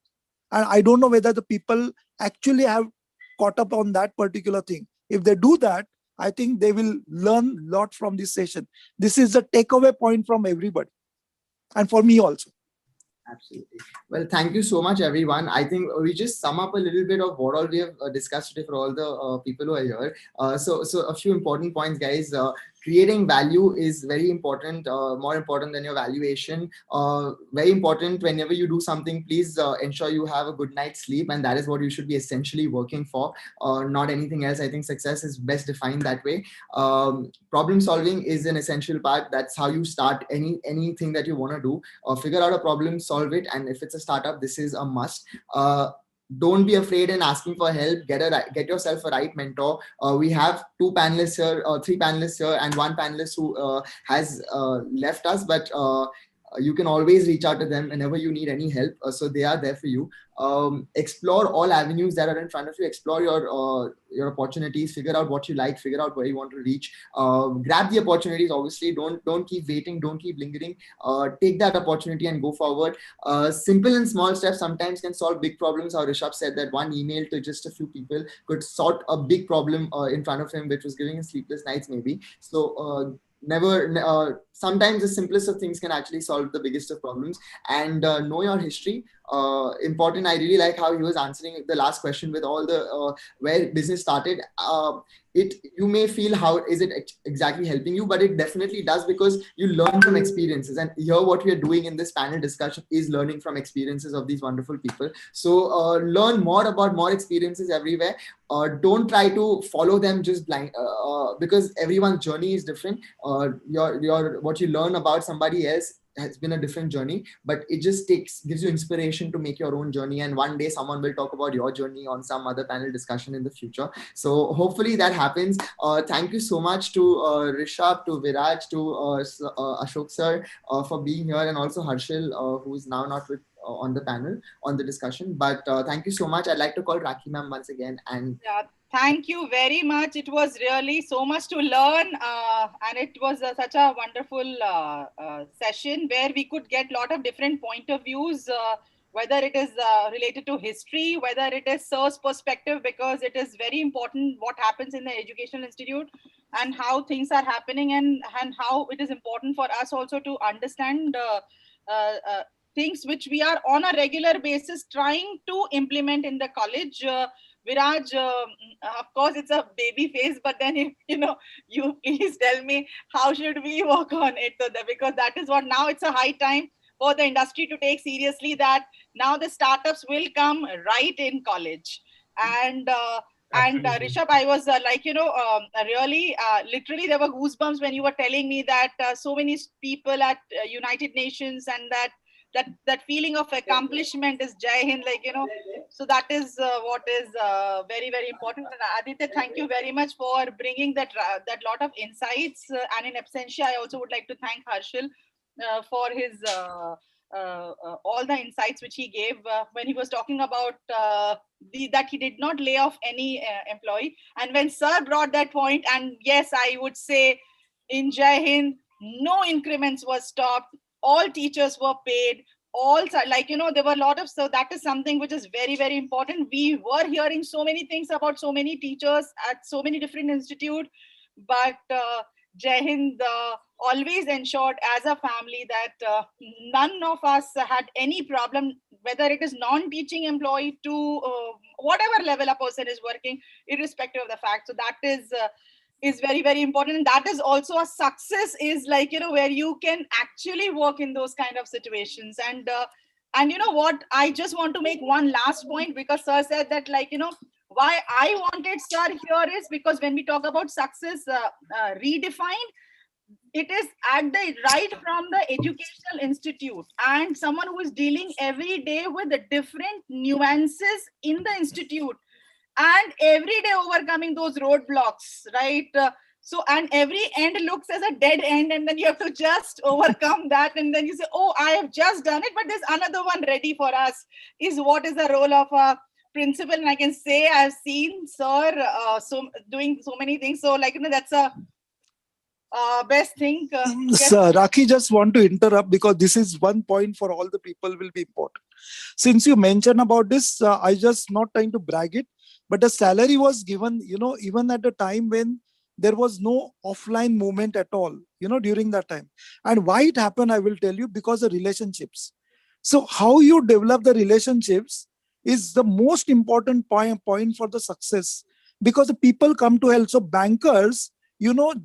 And I don't know whether the people actually have caught up on that particular thing. If they do that, I think they will learn a lot from this session. This is the takeaway point from everybody. And for me also. Absolutely. Well, thank you so much, everyone. I think we just sum up a little bit of what all we have discussed today for all the people who are here. So a few important points, guys. Creating value is very important, more important than your valuation. Very important whenever you do something, please ensure you have a good night's sleep. And that is what you should be essentially working for, not anything else. I think success is best defined that way. Problem solving is an essential part. That's how you start anything that you want to do. Figure out a problem, solve it. And if it's a startup, this is a must. Don't be afraid in asking for help. Get yourself a right mentor. We have three panelists here, and one panelist who has left us, but you can always reach out to them whenever you need any help. So they are there for you. Explore all avenues that are in front of you. Explore your opportunities. Figure out what you like. Figure out where you want to reach. Grab the opportunities. Obviously, don't keep waiting. Don't keep lingering. Take that opportunity and go forward. Simple and small steps sometimes can solve big problems. How Rishabh said that one email to just a few people could sort a big problem in front of him, which was giving him sleepless nights maybe. So sometimes the simplest of things can actually solve the biggest of problems. And know your history. Important. I really like how he was answering the last question with all the where business started. You may feel how is it exactly helping you, but it definitely does, because you learn from experiences. And here what we are doing in this panel discussion is learning from experiences of these wonderful people. So learn more about more experiences everywhere. Don't try to follow them just blind, because everyone's journey is different. What you learn about somebody else has been a different journey, but it just gives you inspiration to make your own journey. And one day someone will talk about your journey on some other panel discussion in the future. So hopefully that happens. Thank you so much to Rishabh, to Viraj, to Ashok sir for being here, and also Harshal, who is now not with on the panel on the discussion. But thank you so much. I'd like to call Rakhi ma'am once again. And yeah, thank you very much. It was really so much to learn, and it was such a wonderful session where we could get a lot of different point of views, whether it is related to history, whether it is sir's perspective, because it is very important what happens in the educational institute and how things are happening, and how it is important for us also to understand things which we are on a regular basis trying to implement in the college. Viraj, of course, it's a baby phase, but then if you please tell me how should we work on it, because that is what now it's a high time for the industry to take seriously, that now the startups will come right in college. And Rishabh, I was really, literally, there were goosebumps when you were telling me that so many people at United Nations, and that feeling of accomplishment is Jai Hind, so that is what is very, very important. And Aditya, thank you very much for bringing that lot of insights. And in absentia, I also would like to thank Harshal for his all the insights which he gave when he was talking about that he did not lay off any employee. And when sir brought that point, and yes, I would say in Jai Hind, no increments were stopped. All teachers were paid. There were a lot of, so that is something which is very, very important. We were hearing so many things about so many teachers at so many different institutes, but Jai Hind always ensured as a family that none of us had any problem, whether it is non-teaching employee to whatever level a person is working, irrespective of the fact. So that is very, very important. And that is also a success, is like, where you can actually work in those kind of situations. And you know what, I just want to make one last point, because sir said that, like, why I wanted sir here is because when we talk about success redefined, it is at the right from the educational institute, and someone who is dealing every day with the different nuances in the institute, and every day overcoming those roadblocks, right? So, and every end looks as a dead end, and then you have to just overcome that, and then you say, oh, I have just done it, but there's another one ready for us. Is what is the role of a principal? And I can say I've seen sir doing so many things. So, like, that's a best thing. Sir, Rakhi, just want to interrupt because this is one point for all the people will be important. Since you mentioned about this, I just not trying to brag it, but the salary was given, even at the time when there was no offline movement at all, during that time. And why it happened, I will tell you, because of relationships. So how you develop the relationships is the most important point for the success, because the people come to help. So bankers,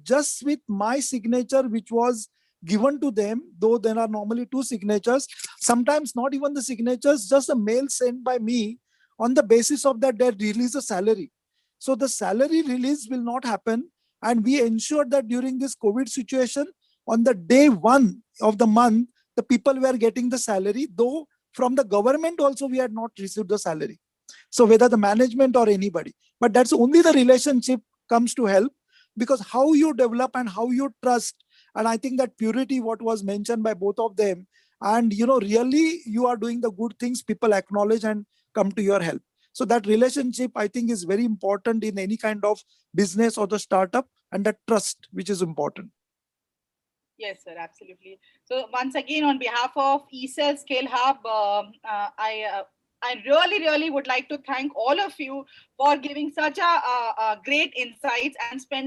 just with my signature, which was given to them, though there are normally two signatures, sometimes not even the signatures, just a mail sent by me, on the basis of that they release a salary. So the salary release will not happen. And we ensured that during this COVID situation, on the day one of the month, the people were getting the salary, though from the government also we had not received the salary. So whether the management or anybody, but that's only the relationship comes to help, because how you develop and how you trust. And I think that purity, what was mentioned by both of them, and really you are doing the good things, people acknowledge and come to your help. So that relationship, I think, is very important in any kind of business or the startup, and that trust, which is important. Yes, sir, absolutely. So once again, on behalf of eCell Scale Hub, I really, really would like to thank all of you for giving such a great insights and spending